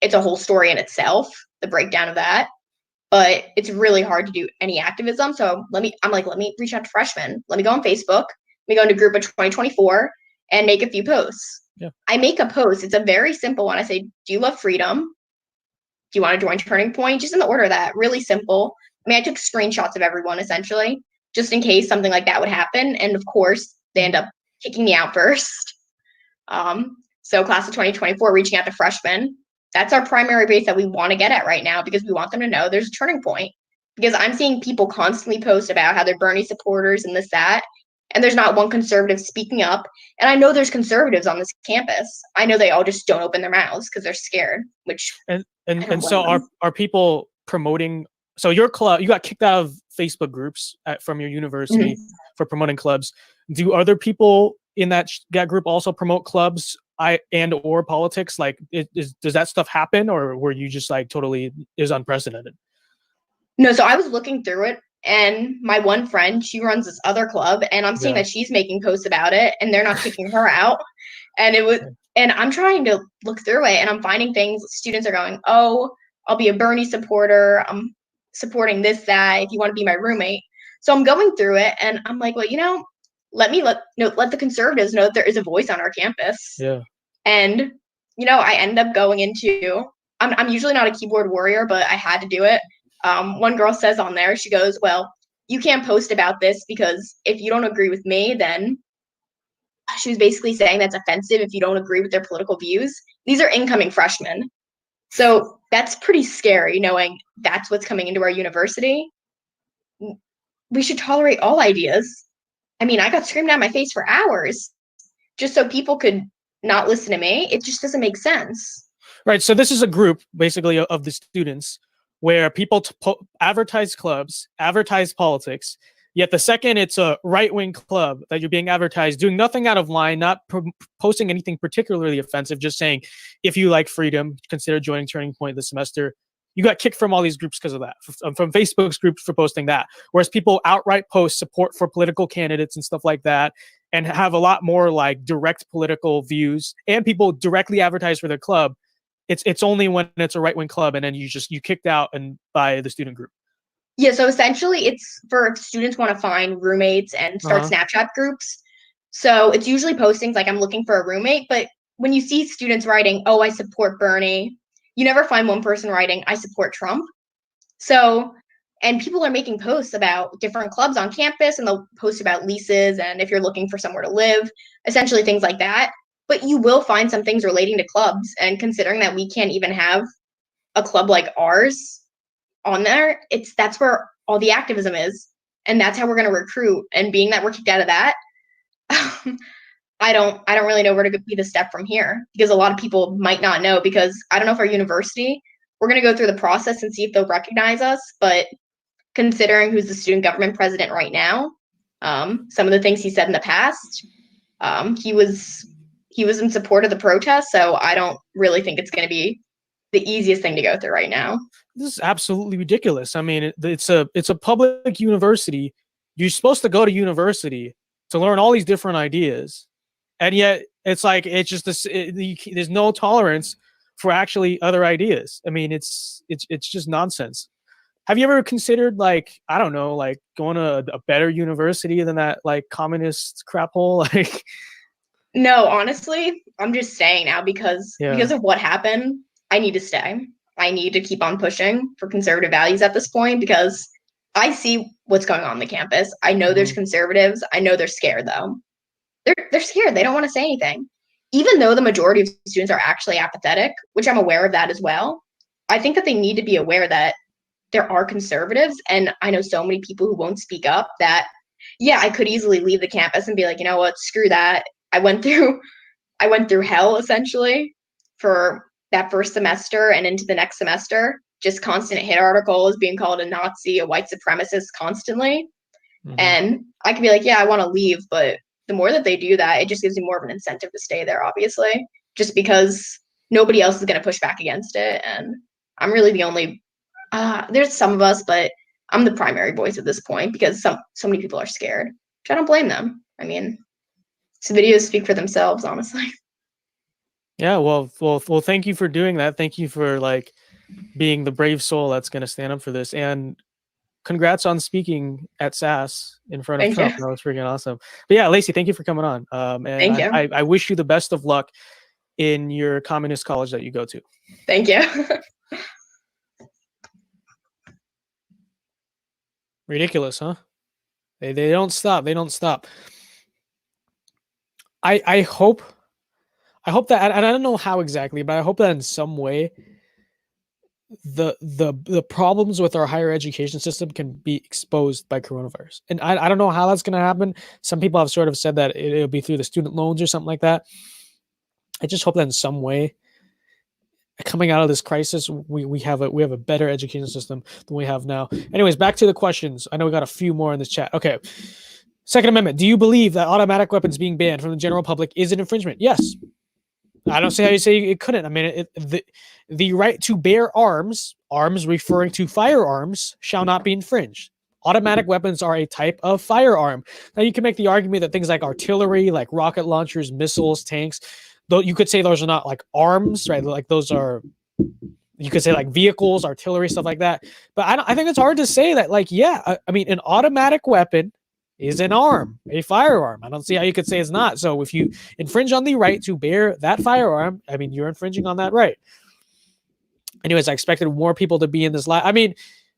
It's a whole story in itself, the breakdown of that. but it's really hard to do any activism. So let me reach out to freshmen. Let me go on Facebook. Let me go into group of 2024 and make a few posts. Yeah. I make a post. It's a very simple one. I say, do you love freedom? Do you want to join Turning Point? Just in the order of that, really simple. I mean, I took screenshots of everyone essentially, just in case something like that would happen. And of course, they end up kicking me out first. So class of 2024, reaching out to freshmen. That's our primary base that we want to get at right now, because we want them to know there's a turning point. Because I'm seeing people constantly post about how they're Bernie supporters and this, that, and there's not one conservative speaking up. And I know there's conservatives on this campus. I know they all just don't open their mouths because they're scared, which and so are people promoting? So your club, you got kicked out of Facebook groups from your university for promoting clubs. Do other people in that group also promote clubs or politics? Like, does that stuff happen, or were you just like totally is unprecedented? No, so I was looking through it, and my one friend, she runs this other club, and I'm seeing that she's making posts about it, and they're not kicking her out. And and I'm trying to look through it, and I'm finding things. Students are going, "Oh, I'll be a Bernie supporter. I'm supporting this, that. If you want to be my roommate." So I'm going through it, and I'm like, well, let the conservatives know that there is a voice on our campus. Yeah. And I end up going into. I'm usually not a keyboard warrior, but I had to do it. One girl says on there, she goes, well, you can't post about this because if you don't agree with me, then she was basically saying that's offensive if you don't agree with their political views. These are incoming freshmen. So that's pretty scary, knowing that's what's coming into our university. We should tolerate all ideas. I mean, I got screamed at in my face for hours just so people could not listen to me. It just doesn't make sense. Right. So this is a group basically of the students where people advertise clubs, advertise politics. Yet the second it's a right-wing club that you're being advertised, doing nothing out of line, not posting anything particularly offensive, just saying, if you like freedom, consider joining Turning Point this semester. You got kicked from all these groups because of that, from Facebook's groups for posting that. Whereas people outright post support for political candidates and stuff like that, and have a lot more like direct political views, and people directly advertise for their club. It's only when it's a right-wing club, and then you kicked out by the student group. Yeah, so essentially it's for if students want to find roommates and start Snapchat groups. So it's usually postings like, I'm looking for a roommate, but when you see students writing, oh, I support Bernie, you never find one person writing, I support Trump. So, and people are making posts about different clubs on campus, and they'll post about leases and if you're looking for somewhere to live, essentially things like that. But you will find some things relating to clubs, and considering that we can't even have a club like ours on there, that's where all the activism is, and that's how we're going to recruit. And being that we're kicked out of that, I don't really know where to be the step from here, because a lot of people might not know, because I don't know if our university, we're going to go through the process and see if they'll recognize us. But considering who's the student government president right now, some of the things he said in the past, he was in support of the protest. So I don't really think it's going to be the easiest thing to go through right now. This is absolutely ridiculous. I mean, it's a public university. You're supposed to go to university to learn all these different ideas, and yet it's like there's no tolerance for actually other ideas. I mean, it's just nonsense. Have you ever considered, like, I don't know, like going to a better university than that like communist crap hole? Like, no, honestly, I'm just staying now because of what happened. I need to stay. I need to keep on pushing for conservative values at this point, because I see what's going on the campus. I know there's conservatives. I know they're scared, though. They're scared. They don't want to say anything. Even though the majority of students are actually apathetic, which I'm aware of that as well, I think that they need to be aware that there are conservatives. And I know so many people who won't speak up that, yeah, I could easily leave the campus and be like, you know what, screw that. I went through hell, essentially, for that first semester and into the next semester, just constant hit articles, being called a Nazi, a white supremacist constantly. And I could be like, yeah, I want to leave. But the more that they do that, it just gives you more of an incentive to stay there, obviously, just because nobody else is going to push back against it. And I'm really the only, there's some of us, but I'm the primary voice at this point, because so many people are scared, which I don't blame them. I mean, so videos speak for themselves, honestly. Yeah, well, thank you for doing that. Thank you for like being the brave soul that's going to stand up for this. And congrats on speaking at SAS in front of Thank Trump. you. That was freaking awesome. But yeah, Lacey, thank you for coming on. And Thank you. I wish you the best of luck in your communist college that you go to. Thank you. Ridiculous, huh? They don't stop. They don't stop. I hope that, and I don't know how exactly, but I hope that in some way the problems with our higher education system can be exposed by coronavirus. And I don't know how that's going to happen. Some people have sort of said that it'll be through the student loans or something like that. I just hope that in some way, coming out of this crisis, we have a better education system than we have now. Anyways, back to the questions. I know we got a few more in this chat. Okay. Second Amendment. Do you believe that automatic weapons being banned from the general public is an infringement? Yes. I don't see how you say it couldn't. I mean, the right to bear arms referring to firearms, shall not be infringed. Automatic weapons are a type of firearm. Now, you can make the argument that things like artillery, like rocket launchers, missiles, tanks, though you could say those are not like arms, right? Like those are, you could say like vehicles, artillery, stuff like that. But I think it's hard to say that, like, yeah, I mean, an automatic weapon is an arm, a firearm. I don't see how you could say it's not. So if you infringe on the right to bear that firearm, I mean, you're infringing on that right. Anyways, I expected more people to be in this live. I mean,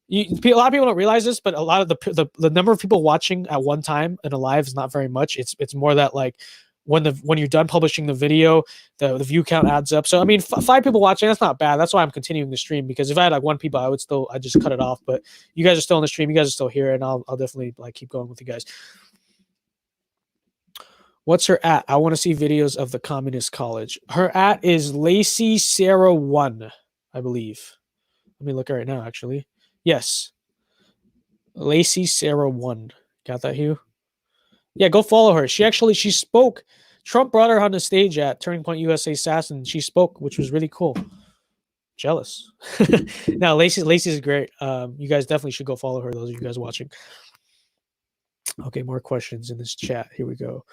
a lot of people don't realize this, but a lot of the number of people watching at one time in a live is not very much. It's more that, like, when you're done publishing the video, the view count adds up. So I mean, 5 people watching, that's not bad. That's why I'm continuing the stream, because if I had like 1 people, I just cut it off. But you guys are still on the stream, you guys are still here, and I'll definitely like keep going with you guys. What's her at? I want to see videos of the communist college. Her at is Lacey Sarah 1, I believe. Let me look at it right now, actually. Yes. Lacey Sarah 1. Got that, Hugh? Yeah, go follow her. She spoke. Trump brought her on the stage at Turning Point USA SAS, and she spoke, which was really cool. Jealous. No, Lacey's great. You guys definitely should go follow her, those of you guys watching. Okay, more questions in this chat. Here we go.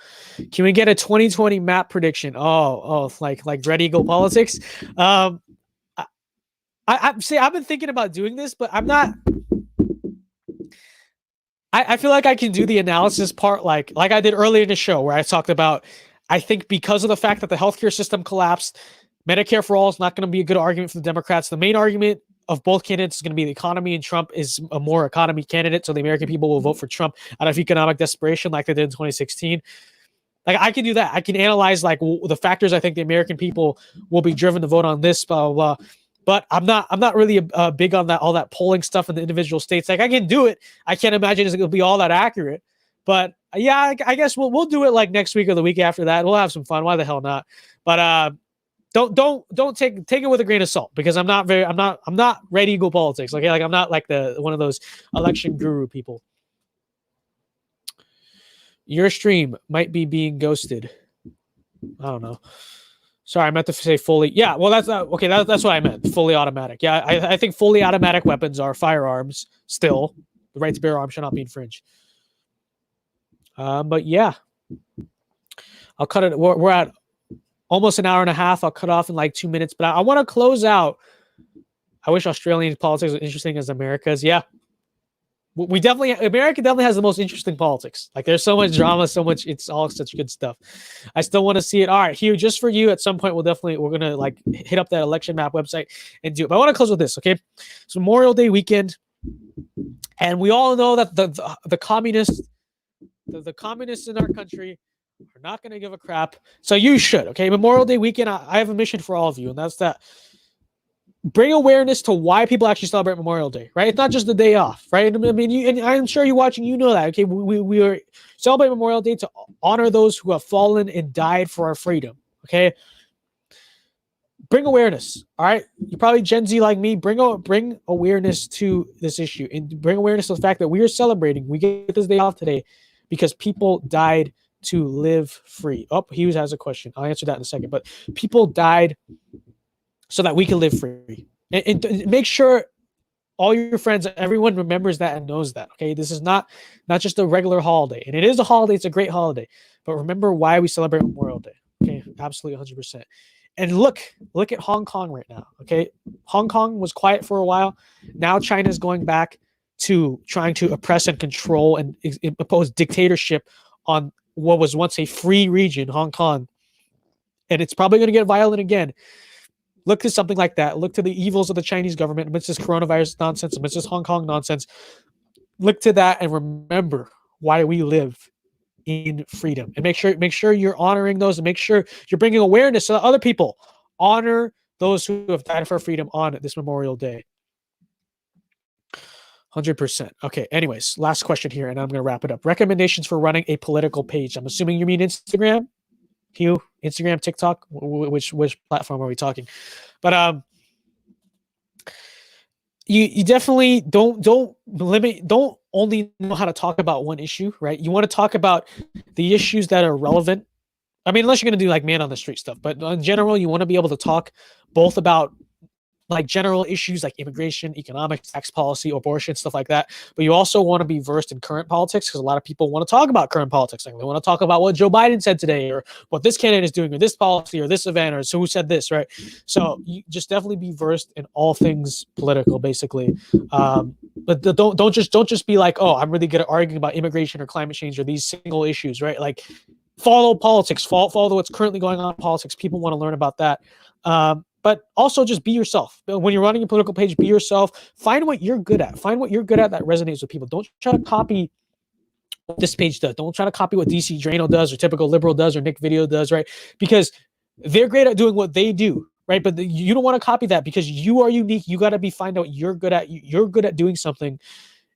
Can we get a 2020 map prediction? Oh, like Red Eagle politics. I've been thinking about doing this, but I'm not. I feel like I can do the analysis part like I did earlier in the show, where I talked about, I think because of the fact that the healthcare system collapsed, Medicare for all is not going to be a good argument for the Democrats. The main argument of both candidates is going to be the economy, and Trump is a more economy candidate, so the American people will vote for Trump out of economic desperation like they did in 2016. Like, I can do that. I can analyze like the factors I think the American people will be driven to vote on this, blah, blah, blah. But I'm not really big on that, all that polling stuff in the individual states. Like, I can do it. I can't imagine it's going to be all that accurate. But yeah, I guess we'll do it like next week or the week after that. We'll have some fun. Why the hell not? But don't take it with a grain of salt, because I'm not Red Eagle politics. Okay, like I'm not like one of those election guru people. Your stream might be being ghosted. I don't know. Sorry, I meant to say fully. Yeah, well, that's not okay. That's what I meant. Fully automatic. Yeah, I think fully automatic weapons are firearms. Still, the right to bear arms should not be infringed. But yeah, I'll cut it. We're at almost an hour and a half. I'll cut off in like 2 minutes. But I want to close out. I wish Australian politics was interesting as America's. Yeah, America definitely has the most interesting politics. Like, there's so much drama, so much, it's all such good stuff. I still want to see it. All right, Hugh, just for you, at some point we're gonna like hit up that election map website and do it. But I want to close with this, okay? So Memorial Day weekend, and we all know that the communists in our country are not gonna give a crap. So you should, okay? Memorial Day weekend, I have a mission for all of you, and that's that. Bring awareness to why people actually celebrate Memorial Day, right? It's not just the day off, right? I mean, and I'm sure you're watching, you know that, okay? We are celebrate Memorial Day to honor those who have fallen and died for our freedom, okay? Bring awareness, all right? You're probably Gen Z like me. Bring awareness to this issue, and bring awareness to the fact that we are celebrating. We get this day off today because people died to live free. Oh, Hughes has a question. I'll answer that in a second. But people died so that we can live free. And make sure all your friends, everyone remembers that and knows that, okay? This is not just a regular holiday. And it is a holiday. It's a great holiday. But remember why we celebrate Memorial Day, okay? Absolutely 100%. And look at Hong Kong right now. Okay, Hong Kong was quiet for a while. Now China's going back to trying to oppress and control and impose dictatorship on what was once a free region, Hong Kong. And it's probably going to get violent again. Look to something like that. Look to the evils of the Chinese government amidst this coronavirus nonsense, amidst this Hong Kong nonsense. Look to that and remember why we live in freedom. And make sure you're honoring those, and make sure you're bringing awareness to other people. Honor those who have died for freedom on this Memorial Day. 100%. Okay, anyways, last question here, and I'm going to wrap it up. Recommendations for running a political page. I'm assuming you mean Instagram? Hugh, Instagram, TikTok? Which platform are we talking? But you definitely don't only know how to talk about one issue, right? You want to talk about the issues that are relevant. I mean, unless you're going to do like man on the street stuff, but in general, you want to be able to talk both about like general issues like immigration, economics, tax policy, abortion, stuff like that. But you also want to be versed in current politics, because a lot of people want to talk about current politics. Like they want to talk about what Joe Biden said today, or what this candidate is doing, or this policy, or this event, or so who said this, right? So you just definitely be versed in all things political, basically. But don't just be like, oh, I'm really good at arguing about immigration or climate change or these single issues, right? Like follow politics, follow what's currently going on in politics. People want to learn about that. But also just be yourself. When you're running a political page, be yourself. Find what you're good at. Find what you're good at that resonates with people. Don't try to copy what this page does. Don't try to copy what DC Drano does, or Typical Liberal does, or Nick Video does, right? Because they're great at doing what they do, right? But you don't want to copy that, because you are unique. You got to find out what you're good at. You're good at doing something,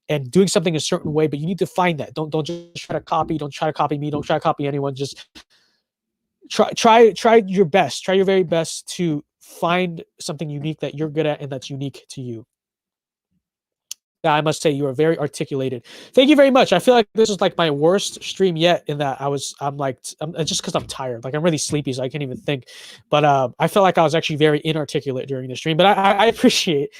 and doing something a certain way, but you need to find that. Don't just try to copy. Don't try to copy me. Don't try to copy anyone. Just try your best. Try your very best to find something unique that you're good at and that's unique to you. Yeah, I must say you are very articulated. Thank you very much. I feel like this is like my worst stream yet, in that I'm just because I'm tired. Like I'm really sleepy, so I can't even think. But I feel like I was actually very inarticulate during the stream. But I appreciate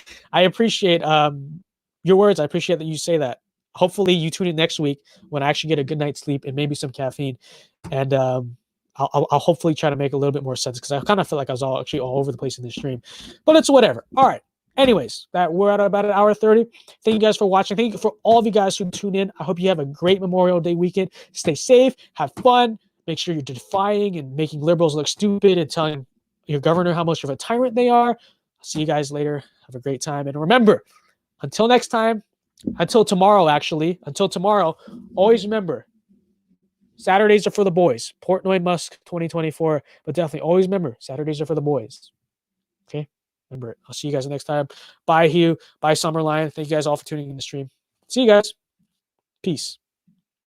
your words. I appreciate that you say that. Hopefully you tune in next week when I actually get a good night's sleep and maybe some caffeine, and I'll hopefully try to make a little bit more sense, because I kind of feel like I was all over the place in this stream, but it's whatever. All right. Anyways, we're at about 1 hour 30. Thank you guys for watching. Thank you for all of you guys who tune in. I hope you have a great Memorial Day weekend. Stay safe, have fun. Make sure you're defying and making liberals look stupid and telling your governor how much of a tyrant they are. I'll see you guys later. Have a great time. And remember, until next time, until tomorrow, always remember, Saturdays are for the boys. Portnoy Musk 2024. But definitely always remember, Saturdays are for the boys. Okay? Remember it. I'll see you guys next time. Bye, Hugh. Bye, Summerline. Thank you guys all for tuning in the stream. See you guys. Peace.